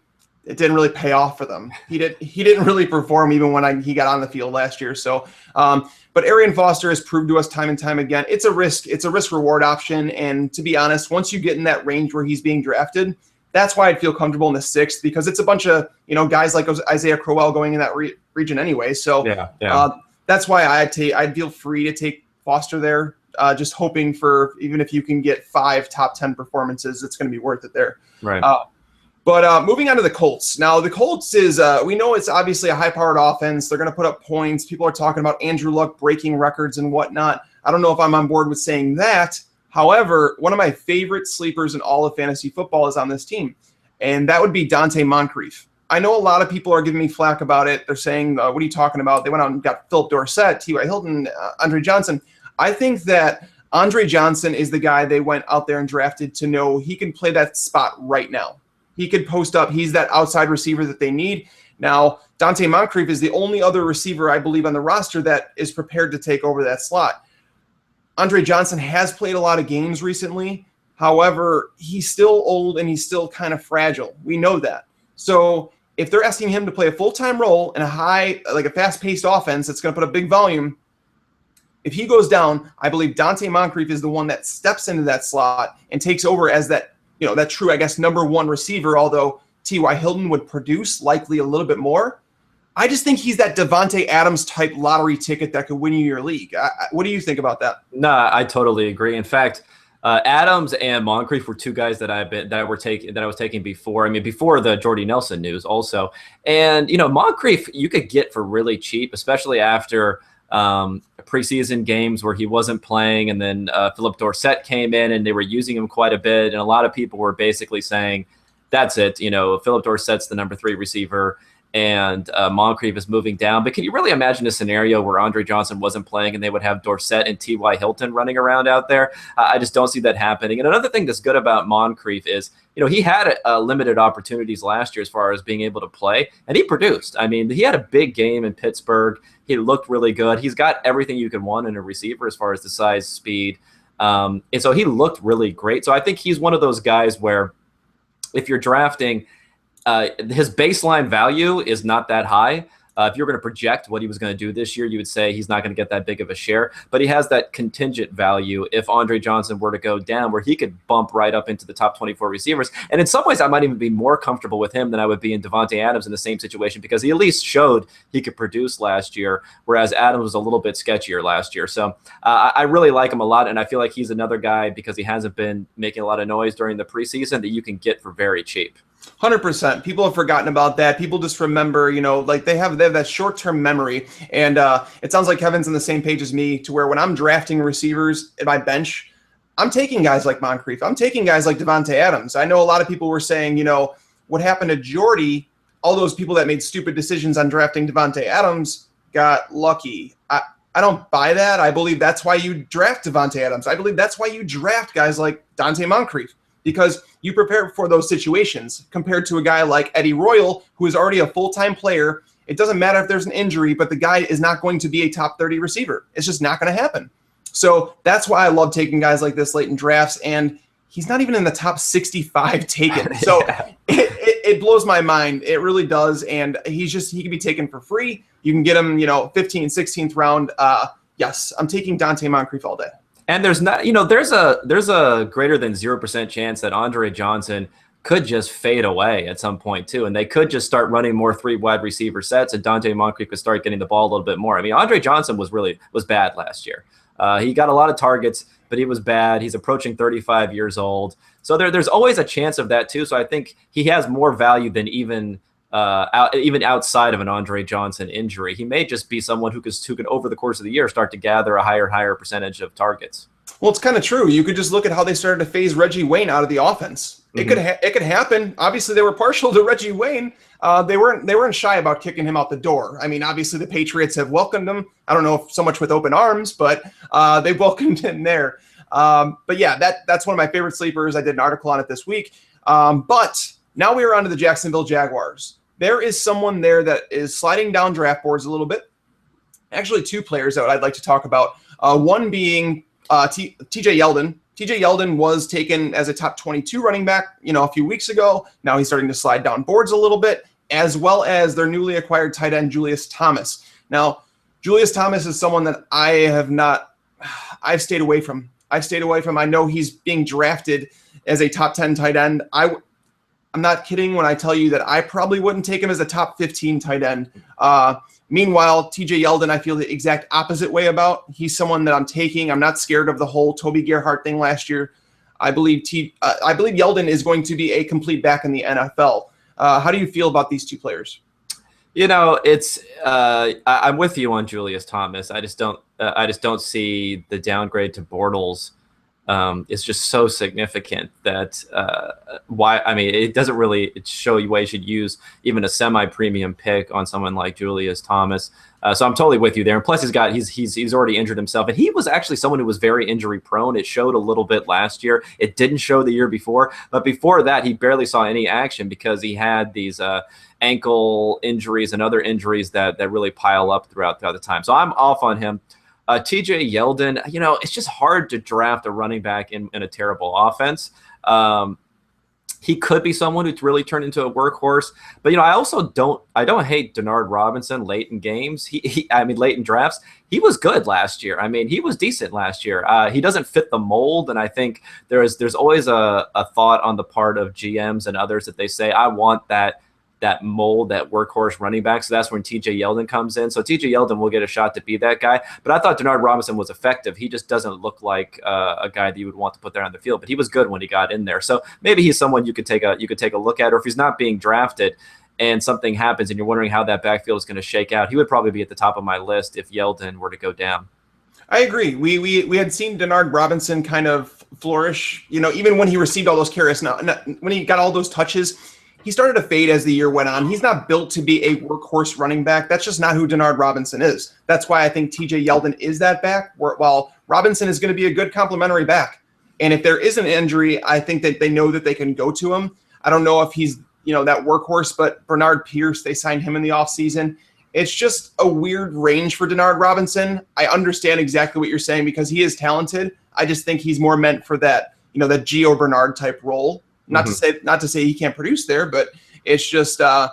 it didn't really pay off for them. He didn't really perform even when he got on the field last year. So, but Arian Foster has proved to us time and time again, it's a risk reward option. And to be honest, once you get in that range where he's being drafted, that's why I'd feel comfortable in the 6th, because it's a bunch of guys like Isaiah Crowell going in that region anyway. So that's why I'd feel free to take Foster there. Just hoping for, even if you can get 5 top 10 performances, it's going to be worth it there. Right. But moving on to the Colts. Now, the Colts is, we know it's obviously a high-powered offense. They're going to put up points. People are talking about Andrew Luck breaking records and whatnot. I don't know if I'm on board with saying that. However, one of my favorite sleepers in all of fantasy football is on this team, and that would be Dante Moncrief. I know a lot of people are giving me flack about it. They're saying, what are you talking about? They went out and got Philip Dorsett, T.Y. Hilton, Andre Johnson. I think that Andre Johnson is the guy they went out there and drafted to know he can play that spot right now. He could post up. He's that outside receiver that they need. Now, Dante Moncrief is the only other receiver, I believe, on the roster that is prepared to take over that slot. Andre Johnson has played a lot of games recently. However, he's still old and he's still kind of fragile. We know that. So if they're asking him to play a full-time role in a fast-paced offense that's going to put a big volume, if he goes down, I believe Dante Moncrief is the one that steps into that slot and takes over as that true, I guess, number 1 receiver, although T.Y. Hilton would produce likely a little bit more. I just think he's that Devontae Adams type lottery ticket that could win you your league. What do you think about that? No, I totally agree. In fact, Adams and Moncrief were 2 guys that I was taking before. I mean, before the Jordy Nelson news also. And, Moncrief you could get for really cheap, especially after preseason games where he wasn't playing, and then Philip Dorsett came in and they were using him quite a bit, and a lot of people were basically saying, that's it, Philip Dorsett's the number 3 receiver and Moncrief is moving down. But can you really imagine a scenario where Andre Johnson wasn't playing and they would have Dorsett and T.Y. Hilton running around out there? I just don't see that happening. And another thing that's good about Moncrief is, he had limited opportunities last year as far as being able to play, and he produced. I mean, he had a big game in Pittsburgh. He looked really good. He's got everything you could want in a receiver as far as the size, speed. And so he looked really great. So I think he's one of those guys where if you're drafting, his baseline value is not that high. If you're going to project what he was going to do this year, you would say he's not going to get that big of a share. But he has that contingent value if Andre Johnson were to go down, where he could bump right up into the top 24 receivers. And in some ways, I might even be more comfortable with him than I would be in Devontae Adams in the same situation, because he at least showed he could produce last year, whereas Adams was a little bit sketchier last year. So I really like him a lot, and I feel like he's another guy, because he hasn't been making a lot of noise during the preseason, that you can get for very cheap. 100%. People have forgotten about that. People just remember, they have that short-term memory. And it sounds like Kevin's on the same page as me, to where when I'm drafting receivers at my bench, I'm taking guys like Moncrief. I'm taking guys like Devontae Adams. I know a lot of people were saying, what happened to Jordy? All those people that made stupid decisions on drafting Devontae Adams got lucky. I don't buy that. I believe that's why you draft Devontae Adams. I believe that's why you draft guys like Dante Moncrief, because you prepare for those situations, compared to a guy like Eddie Royal, who is already a full-time player. It doesn't matter if there's an injury, but the guy is not going to be a top 30 receiver. It's just not going to happen. So that's why I love taking guys like this late in drafts, and he's not even in the top 65 taken. So it blows my mind. It really does, and he can be taken for free. You can get him, 15th, 16th round. Yes, I'm taking Dante Moncrief all day. And there's not, there's a greater than 0% chance that Andre Johnson could just fade away at some point too, and they could just start running more 3 wide receiver sets, and Dante Moncrief could start getting the ball a little bit more. I mean, Andre Johnson was bad last year. He got a lot of targets, but he was bad. He's approaching 35 years old, so there's always a chance of that too. So I think he has more value than even outside of an Andre Johnson injury. He may just be someone who could over the course of the year start to gather a higher percentage of targets. Well, it's kind of true. You could just look at how they started to phase Reggie Wayne out of the offense. Mm-hmm. It could happen. Obviously, they were partial to Reggie Wayne. They weren't shy about kicking him out the door. I mean, obviously, the Patriots have welcomed him. I don't know if so much with open arms, but they've welcomed him there. But yeah, that's one of my favorite sleepers. I did an article on it this week. But now we are on to the Jacksonville Jaguars. There is someone there that is sliding down draft boards a little bit. Actually, 2 players that I'd like to talk about. One being TJ Yeldon. TJ Yeldon was taken as a top 22 running back, a few weeks ago. Now he's starting to slide down boards a little bit, as well as their newly acquired tight end, Julius Thomas. Now, Julius Thomas is someone that I've stayed away from. I know he's being drafted as a top 10 tight end. I'm not kidding when I tell you that I probably wouldn't take him as a top 15 tight end. Meanwhile, TJ Yeldon, I feel the exact opposite way about. He's someone that I'm taking. I'm not scared of the whole Toby Gerhart thing last year. I believe Yeldon is going to be a complete back in the NFL. How do you feel about these two players? I'm with you on Julius Thomas. I just don't see the downgrade to Bortles. It's just so significant that it doesn't really show you why you should use even a semi-premium pick on someone like Julius Thomas. So I'm totally with you there. And plus he's already injured himself, and he was actually someone who was very injury prone. It showed a little bit last year. It didn't show the year before, but before that he barely saw any action because he had these ankle injuries and other injuries that really pile up throughout the time. So I'm off on him. TJ Yeldon, it's just hard to draft a running back in a terrible offense. He could be someone who's really turned into a workhorse, but I also don't hate Denard Robinson late in games. Late in drafts, he was good last year. He was decent last year. He doesn't fit the mold, and I think there's always a thought on the part of GMs and others that they say, I want that mold, that workhorse running back. So that's when TJ Yeldon comes in. So TJ Yeldon will get a shot to be that guy. But I thought Denard Robinson was effective. He just doesn't look like a guy that you would want to put there on the field. But he was good when he got in there. So maybe he's someone you could take a look at. Or if he's not being drafted and something happens and you're wondering how that backfield is going to shake out, he would probably be at the top of my list if Yeldon were to go down. I agree. We had seen Denard Robinson kind of flourish, even when he received all those carries. Now, when he got all those touches, he started to fade as the year went on. He's not built to be a workhorse running back. That's just not who Denard Robinson is. That's why I think TJ Yeldon is that back, while Robinson is going to be a good complementary back. And if there is an injury, I think that they know that they can go to him. I don't know if he's, that workhorse, but Bernard Pierce, they signed him in the offseason. It's just a weird range for Denard Robinson. I understand exactly what you're saying because he is talented. I just think he's more meant for that, that Gio Bernard type role. Not to say he can't produce there, but it's just I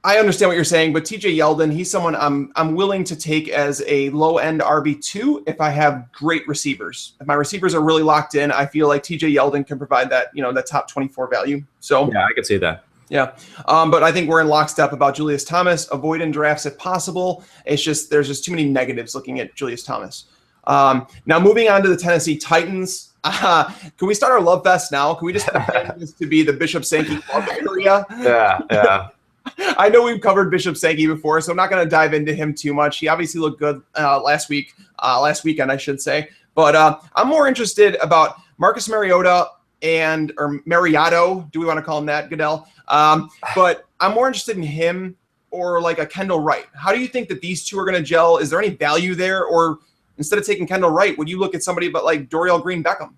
understand what you're saying. But TJ Yeldon, he's someone I'm willing to take as a low end RB2 if I have great receivers. If my receivers are really locked in, I feel like TJ Yeldon can provide that that top 24 value. So yeah, I could see that. Yeah, but I think we're in lockstep about Julius Thomas. Avoid in drafts if possible. It's just there's just too many negatives looking at Julius Thomas. Now moving on to the Tennessee Titans. Can we start our love fest now? Can we just pretend this to be the Bishop Sankey love area? Yeah. I know we've covered Bishop Sankey before, so I'm not going to dive into him too much. He obviously looked good last weekend, I should say. But I'm more interested about Marcus Mariota or Mariotto. Do we want to call him that, Goodell? But I'm more interested in him or like a Kendall Wright. How do you think that these two are going to gel? Is there any value there? Or instead of taking Kendall Wright, would you look at somebody but like Dorial Green-Beckham?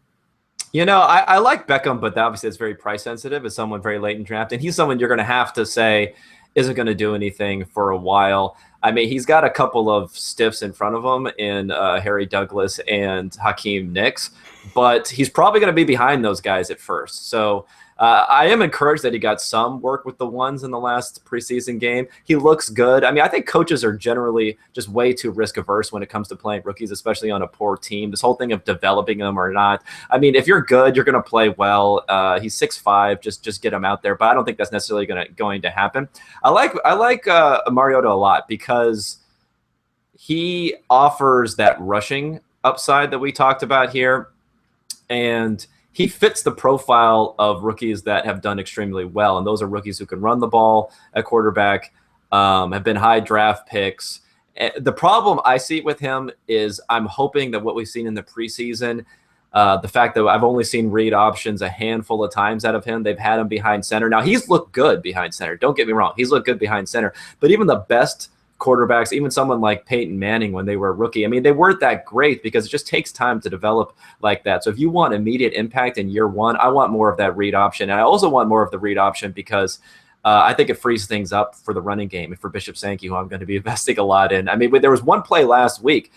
I like Beckham, but obviously it's very price sensitive. It's someone very late in draft, and he's someone you're going to have to say isn't going to do anything for a while. He's got a couple of stiffs in front of him in Harry Douglas and Hakeem Nicks, but he's probably going to be behind those guys at first. So I am encouraged that he got some work with the ones in the last preseason game. He looks good. I think coaches are generally just way too risk averse when it comes to playing rookies, especially on a poor team. This whole thing of developing them or not. If you're good, you're going to play well. He's 6'5", just get him out there. But I don't think that's necessarily going to happen. I like Mariota a lot because he offers that rushing upside that we talked about here, and he fits the profile of rookies that have done extremely well, and those are rookies who can run the ball at quarterback, have been high draft picks. The problem I see with him is I'm hoping that what we've seen in the preseason, the fact that I've only seen read options a handful of times out of him, they've had him behind center. Now, he's looked good behind center. Don't get me wrong. He's looked good behind center. But even the best quarterbacks, even someone like Peyton Manning when they were a rookie, they weren't that great because it just takes time to develop like that. So if you want immediate impact in year one, I want more of that read option. And I also want more of the read option because I think it frees things up for the running game and for Bishop Sankey, who I'm going to be investing a lot in. There was one play last week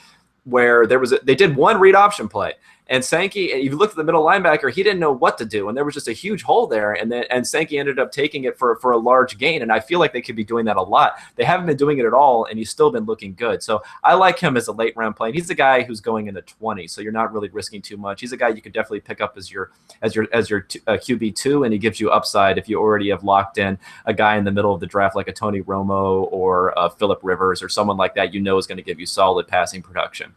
where they did one read option play. And Sankey, if you look at the middle linebacker, he didn't know what to do, and there was just a huge hole there. And Sankey ended up taking it for a large gain. And I feel like they could be doing that a lot. They haven't been doing it at all, and he's still been looking good. So I like him as a late round play. And he's the guy who's going in the 20s, so you're not really risking too much. He's a guy you could definitely pick up as your QB2, and he gives you upside if you already have locked in a guy in the middle of the draft like a Tony Romo or Phillip Rivers or someone like that. Is going to give you solid passing production.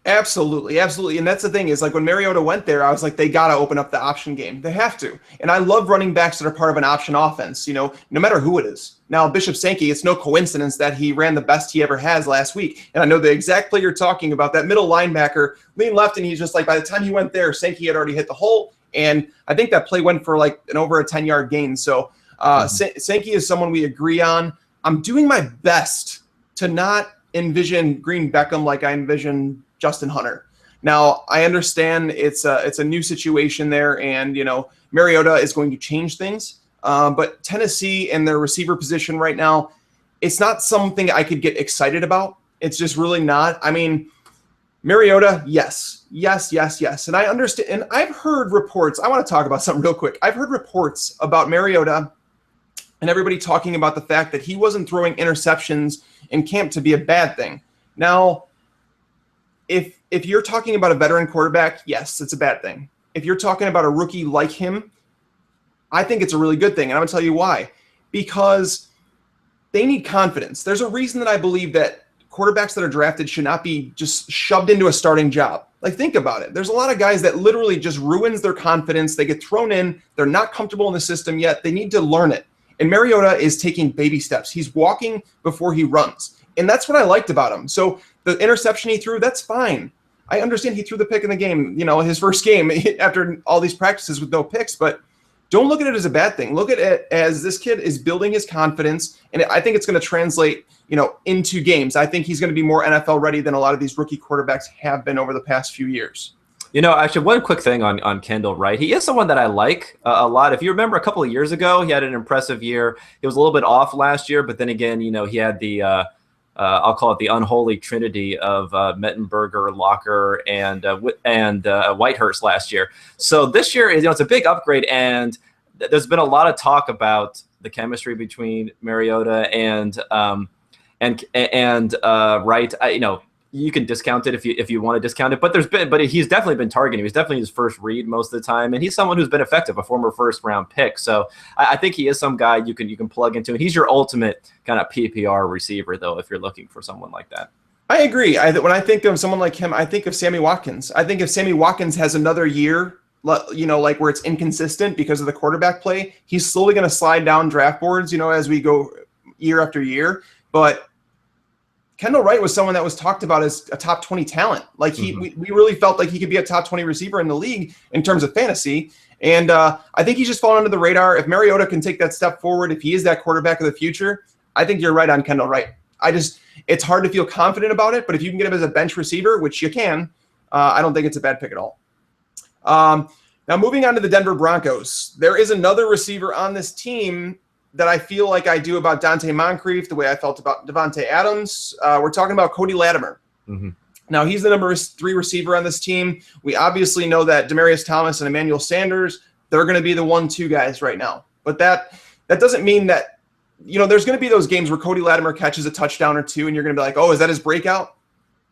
Absolutely. And that's the thing is, like, when Mariota went there, I was like, they got to open up the option game. They have to. And I love running backs that are part of an option offense, no matter who it is. Now, Bishop Sankey, it's no coincidence that he ran the best he ever has last week. And I know the exact play you're talking about, that middle linebacker lean left, and he's just like, by the time he went there, Sankey had already hit the hole. And I think that play went for like over a 10-yard gain. So Sankey is someone we agree on. I'm doing my best to not envision Green Beckham like I envision Justin Hunter. Now, I understand it's a new situation there, and Mariota is going to change things. But Tennessee and their receiver position right now, it's not something I could get excited about. It's just really not. I mean, Mariota, yes. And I understand, and I've heard reports. I want to talk about something real quick. I've heard reports about Mariota and everybody talking about the fact that he wasn't throwing interceptions in camp to be a bad thing. Now, if you're talking about a veteran quarterback, yes, it's a bad thing. If you're talking about a rookie like him, I think it's a really good thing, and I'm going to tell you why. Because they need confidence. There's a reason that I believe that quarterbacks that are drafted should not be just shoved into a starting job. Like, think about it. There's a lot of guys that literally just ruins their confidence. They get thrown in. They're not comfortable in the system yet. They need to learn it. And Mariota is taking baby steps. He's walking before he runs. And that's what I liked about him. So the interception he threw, that's fine. I understand he threw the pick in the game, his first game after all these practices with no picks, but don't look at it as a bad thing. Look at it as this kid is building his confidence, and I think it's going to translate, into games. I think he's going to be more NFL ready than a lot of these rookie quarterbacks have been over the past few years. Actually, one quick thing on Kendall Wright. He is someone that I like a lot. If you remember a couple of years ago, he had an impressive year. He was a little bit off last year, but then again, he had the I'll call it the unholy trinity of Mettenberger, Locker, and Whitehurst last year. So this year, it's a big upgrade, and there's been a lot of talk about the chemistry between Mariota and Wright. You can discount it if you want to discount it, but he's definitely been targeting. He's definitely his first read most of the time, and he's someone who's been effective, a former first round pick. So I think he is some guy you can plug into, and he's your ultimate kind of PPR receiver, though, if you're looking for someone like that. I agree. When I think of someone like him, I think of Sammy Watkins. I think if Sammy Watkins has another year, like where it's inconsistent because of the quarterback play, he's slowly going to slide down draft boards, as we go year after year. But Kendall Wright was someone that was talked about as a top 20 talent. Like we really felt like he could be a top 20 receiver in the league in terms of fantasy. And I think he's just fallen under the radar. If Mariota can take that step forward, if he is that quarterback of the future, I think you're right on Kendall Wright. It's hard to feel confident about it, but if you can get him as a bench receiver, which you can, I don't think it's a bad pick at all. Now moving on to the Denver Broncos, there is another receiver on this team that I feel like I do about Dante Moncrief, the way I felt about Devontae Adams. We're talking about Cody Latimer. Mm-hmm. Now, he's the number 3 receiver on this team. We obviously know that Demaryius Thomas and Emmanuel Sanders, they're going to be the 1-2 guys right now. But that doesn't mean that, there's going to be those games where Cody Latimer catches a touchdown or two, and you're going to be like, oh, is that his breakout?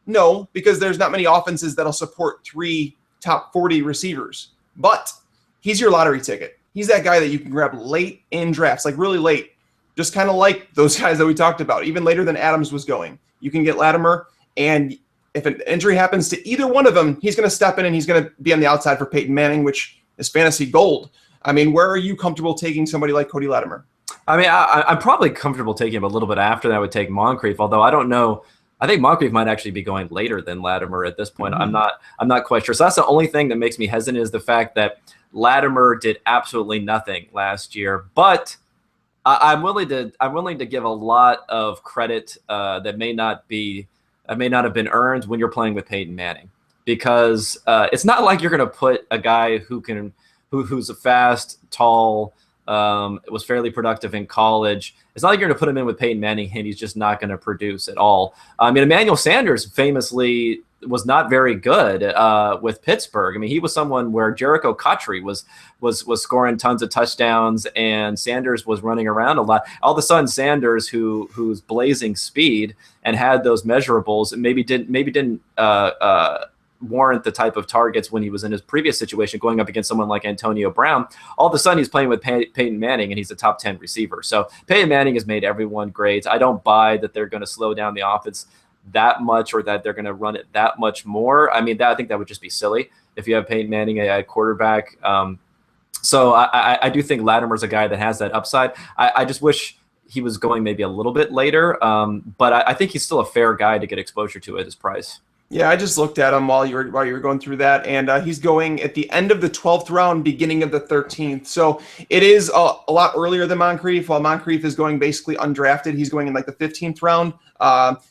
No, because there's not many offenses that'll support 3 top 40 receivers. But he's your lottery ticket. He's that guy that you can grab late in drafts, like really late, just kind of like those guys that we talked about, even later than Adams was going. You can get Latimer, and if an injury happens to either one of them, he's going to step in and he's going to be on the outside for Peyton Manning, which is fantasy gold. I mean, where are you comfortable taking somebody like Cody Latimer? I mean, I'm probably comfortable taking him a little bit after that. I would take Moncrief, although I don't know. I think Moncrief might actually be going later than Latimer at this point. Mm-hmm. I'm not quite sure. So that's the only thing that makes me hesitant is the fact that Latimer did absolutely nothing last year, but I'm willing to give a lot of credit that may not have been earned when you're playing with Peyton Manning, because it's not like you're going to put a guy who's a fast, tall, was fairly productive in college. It's not like you're going to put him in with Peyton Manning and he's just not going to produce at all. I mean, Emmanuel Sanders famously was not very good with Pittsburgh. I mean, he was someone where Jericho Cotchery was scoring tons of touchdowns, and Sanders was running around a lot. All of a sudden, Sanders, who's blazing speed and had those measurables, maybe didn't warrant the type of targets when he was in his previous situation going up against someone like Antonio Brown. All of a sudden, he's playing with Peyton Manning, and he's a top 10 receiver. So Peyton Manning has made everyone great. I don't buy that they're going to slow down the offense that much or that they're going to run it that much more. I mean, I think that would just be silly if you have Peyton Manning at quarterback. So I do think Latimer's a guy that has that upside. I just wish he was going maybe a little bit later, but I think he's still a fair guy to get exposure to at his price. Yeah, I just looked at him while you were going through that, and he's going at the end of the 12th round, beginning of the 13th. So it is a lot earlier than Moncrief. While Moncrief is going basically undrafted, he's going in like the 15th round.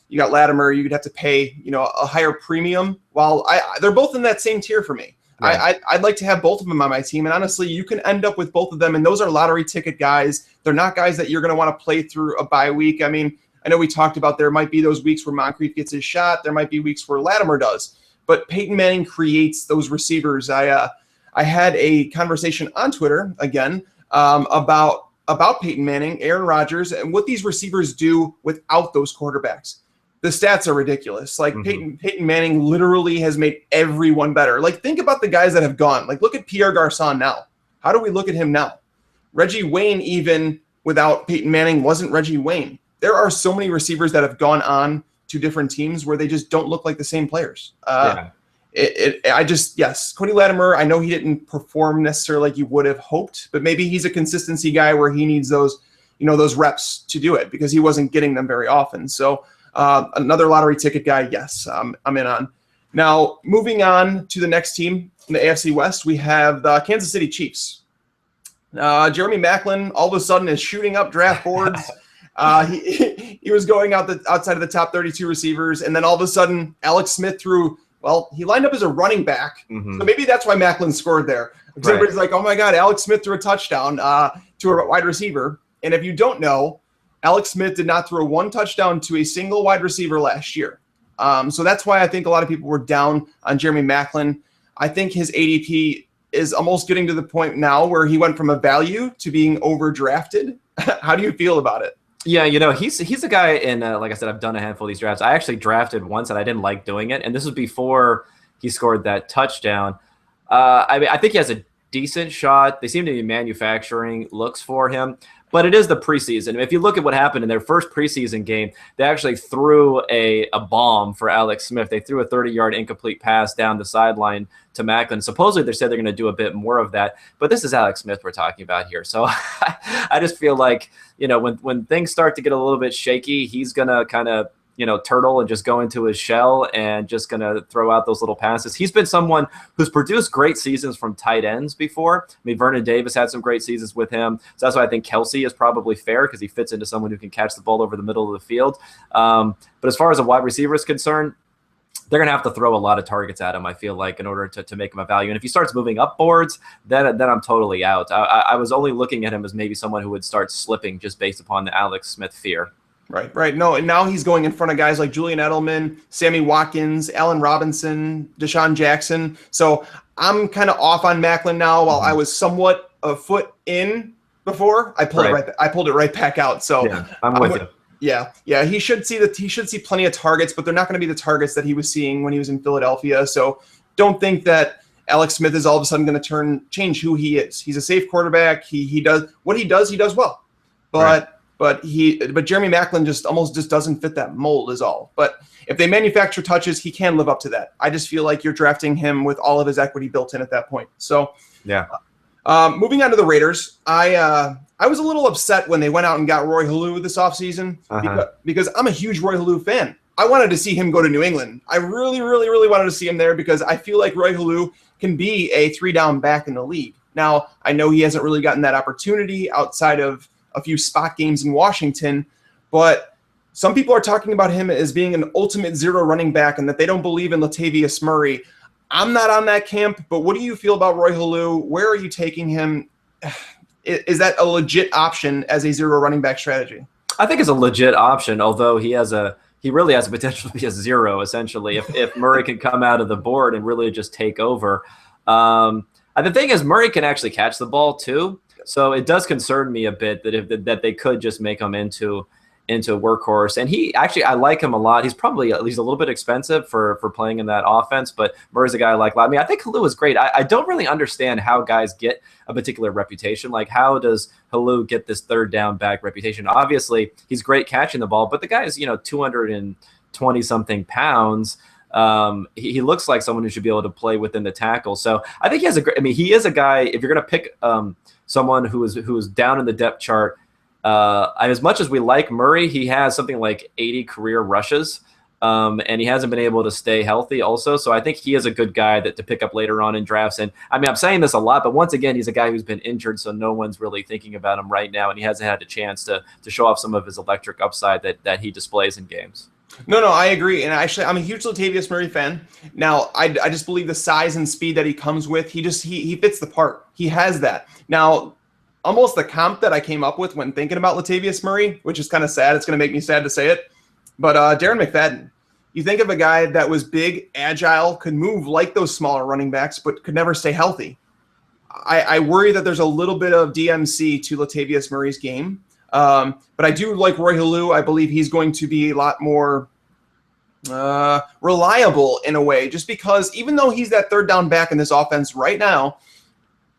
You got Latimer, you'd have to pay a higher premium. While they're both in that same tier for me. Right. I'd like to have both of them on my team, and honestly, you can end up with both of them, and those are lottery ticket guys. They're not guys that you're going to want to play through a bye week. I mean, I know we talked about there might be those weeks where Moncrief gets his shot. There might be weeks where Latimer does. But Peyton Manning creates those receivers. I had a conversation on Twitter, again, about Peyton Manning, Aaron Rodgers, and what these receivers do without those quarterbacks. The stats are ridiculous. Like Peyton Manning literally has made everyone better. Like, think about the guys that have gone. Like, look at Pierre Garçon now. How do we look at him now? Reggie Wayne, even without Peyton Manning, wasn't Reggie Wayne. There are so many receivers that have gone on to different teams where they just don't look like the same players. Yes, Cody Latimer, I know he didn't perform necessarily like you would have hoped, but maybe he's a consistency guy where he needs those reps to do it because he wasn't getting them very often. So another lottery ticket guy, yes, I'm in on. Now, moving on to the next team in the AFC West, we have the Kansas City Chiefs. Jeremy Maclin all of a sudden is shooting up draft boards. He was going outside of the top 32 receivers, and then all of a sudden, Alex Smith he lined up as a running back. Mm-hmm. So maybe that's why Maclin scored there. Because everybody's like, oh my God, Alex Smith threw a touchdown to a wide receiver. And if you don't know, Alex Smith did not throw one touchdown to a single wide receiver last year. So that's why I think a lot of people were down on Jeremy Maclin. I think his ADP is almost getting to the point now where he went from a value to being overdrafted. How do you feel about it? Yeah, he's a guy in, like I said, I've done a handful of these drafts. I actually drafted once and I didn't like doing it. And this was before he scored that touchdown. I think he has a decent shot. They seem to be manufacturing looks for him. But it is the preseason. If you look at what happened in their first preseason game, they actually threw a bomb for Alex Smith. They threw a 30-yard incomplete pass down the sideline to Maclin. Supposedly, they said they're going to do a bit more of that. But this is Alex Smith we're talking about here. So I just feel like, when things start to get a little bit shaky, he's going to kind of, turtle and just go into his shell and just going to throw out those little passes. He's been someone who's produced great seasons from tight ends before. I mean, Vernon Davis had some great seasons with him. So that's why I think Kelsey is probably fair because he fits into someone who can catch the ball over the middle of the field. But as far as a wide receiver is concerned, they're going to have to throw a lot of targets at him, I feel like, in order to make him a value. And if he starts moving up boards, then I'm totally out. I was only looking at him as maybe someone who would start slipping just based upon the Alex Smith fear. Right. No, and now he's going in front of guys like Julian Edelman, Sammy Watkins, Allen Robinson, Deshaun Jackson. So I'm kind of off on Maclin now. While I was somewhat a foot in before, I pulled it right back out. So yeah, I'm with you. Yeah. He should see plenty of targets, but they're not going to be the targets that he was seeing when he was in Philadelphia. So don't think that Alex Smith is all of a sudden going to change who he is. He's a safe quarterback. He does what he does well. But Jeremy Maclin just doesn't fit that mold is all. But if they manufacture touches, he can live up to that. I just feel like you're drafting him with all of his equity built in at that point. So yeah. Moving on to the Raiders, I was a little upset when they went out and got Roy Halou this offseason because I'm a huge Roy Halou fan. I wanted to see him go to New England. I really, really, really wanted to see him there because I feel like Roy Halou can be a 3-down back in the league. Now, I know he hasn't really gotten that opportunity outside of a few spot games in Washington, but some people are talking about him as being an ultimate zero running back and that they don't believe in Latavius Murray. I'm not on that camp, but what do you feel about Roy Halou? Where are you taking him? Is that a legit option as a zero running back strategy? I think it's a legit option, although he has a he really has the potential to be a 0 essentially if Murray can come out of the board and really just take over. And the thing is, Murray can actually catch the ball too, so it does concern me a bit that they could just make him into a workhorse. And I like him a lot. He's probably at least a little bit expensive for playing in that offense, but Murray's a guy I like a lot. I mean, I think Halu is great. I don't really understand how guys get a particular reputation. Like, how does Halu get this third down back reputation? Obviously, he's great catching the ball, but the guy is 220 something pounds. He looks like someone who should be able to play within the tackle. So I think he has he is a guy, if you're going to pick someone who is down in the depth chart, and as much as we like Murray, he has something like 80 career rushes, and he hasn't been able to stay healthy also. So I think he is a good guy to pick up later on in drafts. And I mean, I'm saying this a lot, but once again, he's a guy who's been injured, so no one's really thinking about him right now, and he hasn't had a chance to show off some of his electric upside that he displays in games. No, I agree. And actually, I'm a huge Latavius Murray fan. Now, I just believe the size and speed that he comes with, he fits the part. He has that. Now, almost the comp that I came up with when thinking about Latavius Murray, which is kind of sad. It's going to make me sad to say it. But Darren McFadden, you think of a guy that was big, agile, could move like those smaller running backs, but could never stay healthy. I worry that there's a little bit of DMC to Latavius Murray's game. But I do like Roy Halu. I believe he's going to be a lot more reliable in a way, just because even though he's that third down back in this offense right now,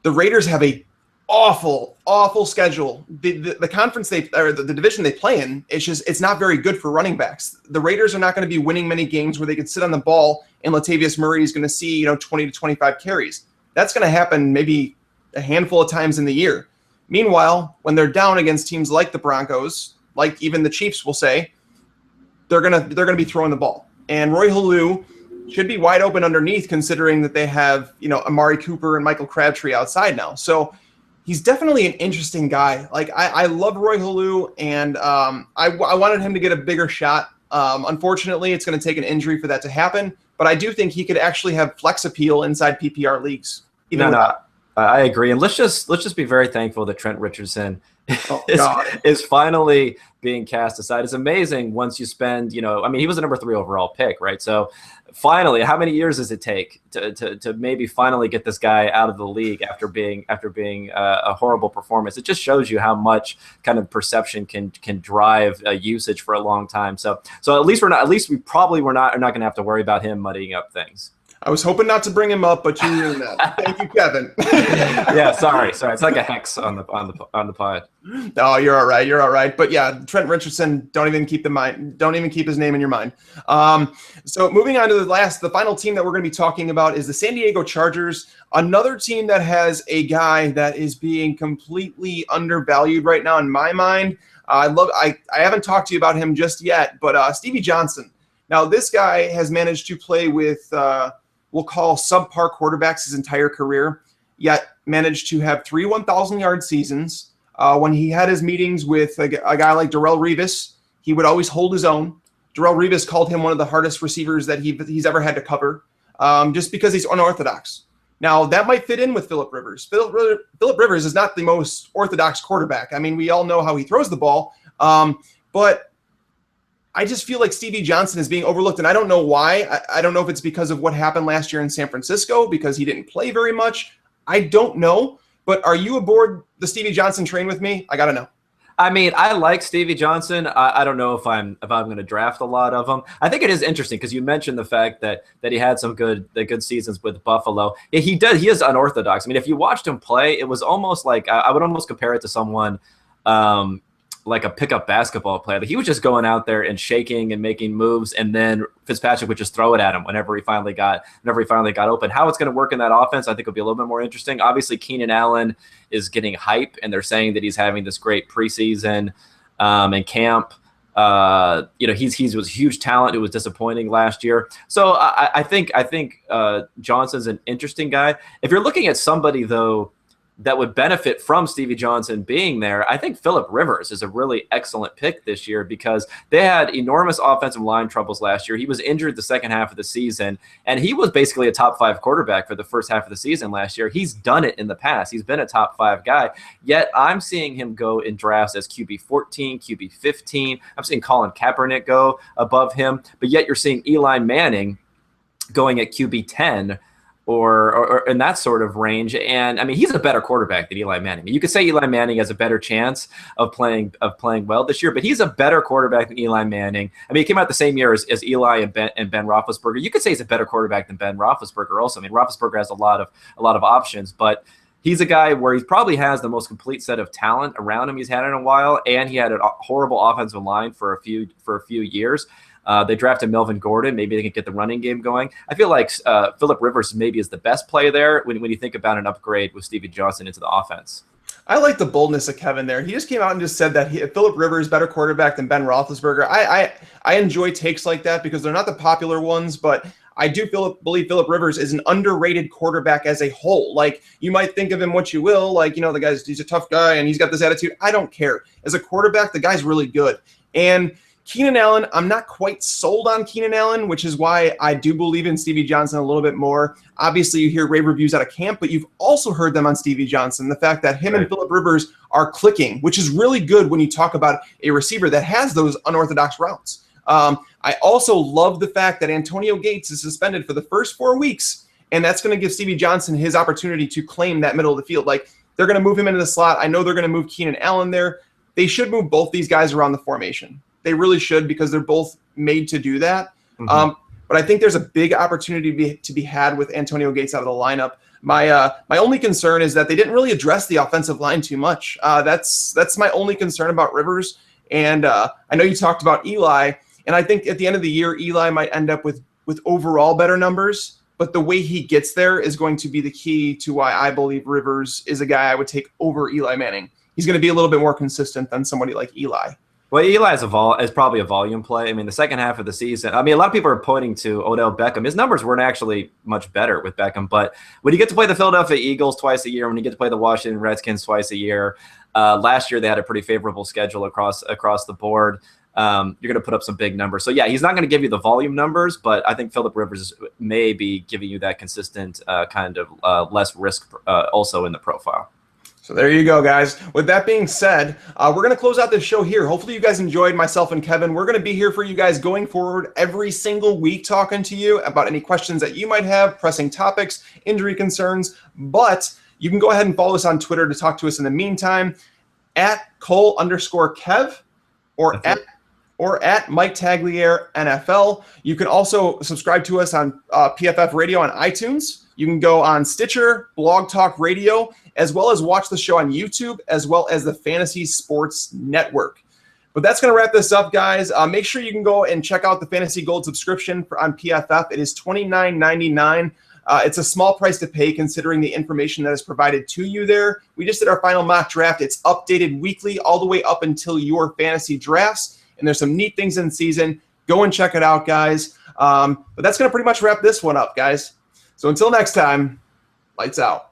the Raiders have a awful schedule. The conference the division they play in, it's not very good for running backs. The Raiders are not going to be winning many games where they can sit on the ball and Latavius Murray is going to see 20 to 25 carries. That's going to happen maybe a handful of times in the year. Meanwhile, when they're down against teams like the Broncos, like even the Chiefs will say, they're gonna be throwing the ball. And Roy Halu should be wide open underneath, considering that they have Amari Cooper and Michael Crabtree outside now. So he's definitely an interesting guy. Like I love Roy Halu, and I wanted him to get a bigger shot. Unfortunately, it's going to take an injury for that to happen. But I do think he could actually have flex appeal inside PPR leagues. I agree, and let's just be very thankful that Trent Richardson is finally being cast aside. It's amazing once you spend, I mean, he was a number 3 overall pick, right? So finally, how many years does it take to maybe finally get this guy out of the league after being a horrible performance? It just shows you how much kind of perception can drive usage for a long time. So at least we probably are not going to have to worry about him muddying up things. I was hoping not to bring him up, but you ruined that. Thank you, Kevin. Yeah, sorry. It's like a hex on the pod. No, you're all right. But yeah, Trent Richardson, don't even keep his name in your mind. So moving on to the final team that we're going to be talking about is the San Diego Chargers, another team that has a guy that is being completely undervalued right now in my mind. I haven't talked to you about him just yet, but Stevie Johnson. Now this guy has managed to play with we'll call subpar quarterbacks his entire career, yet managed to have 3 1,000-yard seasons. When he had his meetings with a guy like Darrelle Revis, he would always hold his own. Darrelle Revis called him one of the hardest receivers that he's ever had to cover, just because he's unorthodox. Now, that might fit in with Phillip Rivers. Phillip Rivers is not the most orthodox quarterback. I mean, we all know how he throws the ball, but I just feel like Stevie Johnson is being overlooked, and I don't know why. I don't know if it's because of what happened last year in San Francisco, because he didn't play very much. I don't know, but are you aboard the Stevie Johnson train with me? I got to know. I mean, I like Stevie Johnson. I don't know if I'm going to draft a lot of them. I think it is interesting because you mentioned the fact that he had some good seasons with Buffalo. He is unorthodox. I mean, if you watched him play, it was almost like I would almost compare it to someone like a pickup basketball player. Like he was just going out there and shaking and making moves, and then Fitzpatrick would just throw it at him whenever he finally got open. How it's going to work in that offense, I think, will be a little bit more interesting. Obviously, Keenan Allen is getting hype, and they're saying that he's having this great preseason and camp. He was a huge talent who was disappointing last year. So I think Johnson's an interesting guy. If you're looking at somebody though that would benefit from Stevie Johnson being there, I think Phillip Rivers is a really excellent pick this year because they had enormous offensive line troubles last year. He was injured the second half of the season, and he was basically a top 5 quarterback for the first half of the season last year. He's done it in the past. He's been a top 5 guy, yet I'm seeing him go in drafts as QB 14, QB 15. I'm seeing Colin Kaepernick go above him, but yet you're seeing Eli Manning going at QB 10 or in that sort of range. And I mean, he's a better quarterback than Eli Manning. You could say Eli Manning has a better chance of playing well this year, but he's a better quarterback than Eli Manning. I mean, he came out the same year as Eli and Ben Roethlisberger. You could say he's a better quarterback than Ben Roethlisberger also. I mean, Roethlisberger has a lot of options, but he's a guy where he probably has the most complete set of talent around him he's had in a while, and he had a horrible offensive line for a few years. They drafted Melvin Gordon. Maybe they can get the running game going. I feel like Phillip Rivers maybe is the best play there when you think about an upgrade with Stevie Johnson into the offense. I like the boldness of Kevin there. He just came out and just said that Phillip Rivers is better quarterback than Ben Roethlisberger. I enjoy takes like that because they're not the popular ones, but I do believe Phillip Rivers is an underrated quarterback as a whole. Like, you might think of him what you will, like, you know, he's a tough guy and he's got this attitude. I don't care. As a quarterback, the guy's really good. And Keenan Allen, I'm not quite sold on Keenan Allen, which is why I do believe in Stevie Johnson a little bit more. Obviously, you hear rave reviews out of camp, but you've also heard them on Stevie Johnson. The fact that him and Phillip Rivers are clicking, which is really good when you talk about a receiver that has those unorthodox routes. I also love the fact that Antonio Gates is suspended for the first 4 weeks, and that's going to give Stevie Johnson his opportunity to claim that middle of the field. Like, they're going to move him into the slot. I know they're going to move Keenan Allen there. They should move both these guys around the formation. They really should because they're both made to do that. Mm-hmm. But I think there's a big opportunity to be had with Antonio Gates out of the lineup. My only concern is that they didn't really address the offensive line too much. That's my only concern about Rivers. And I know you talked about Eli, and I think at the end of the year, Eli might end up with overall better numbers. But the way he gets there is going to be the key to why I believe Rivers is a guy I would take over Eli Manning. He's going to be a little bit more consistent than somebody like Eli. Well, Eli is probably a volume play. I mean, the second half of the season, I mean, a lot of people are pointing to Odell Beckham. His numbers weren't actually much better with Beckham, but when you get to play the Philadelphia Eagles twice a year, when you get to play the Washington Redskins twice a year, last year they had a pretty favorable schedule across the board. You're going to put up some big numbers. So, yeah, he's not going to give you the volume numbers, but I think Phillip Rivers may be giving you that consistent kind of less risk also in the profile. So there you go, guys. With that being said, we're going to close out this show here. Hopefully you guys enjoyed myself and Kevin. We're going to be here for you guys going forward every single week talking to you about any questions that you might have, pressing topics, injury concerns. But you can go ahead and follow us on Twitter to talk to us in the meantime at Cole_Kev or at Mike Tagliere NFL. You can also subscribe to us on PFF Radio on iTunes. You can go on Stitcher, Blog Talk Radio, as well as watch the show on YouTube, as well as the Fantasy Sports Network. But that's going to wrap this up, guys. Make sure you can go and check out the Fantasy Gold subscription on PFF. It is $29.99. It's a small price to pay considering the information that is provided to you there. We just did our final mock draft. It's updated weekly all the way up until your fantasy drafts. And there's some neat things in season. Go and check it out, guys. But that's going to pretty much wrap this one up, guys. So until next time, lights out.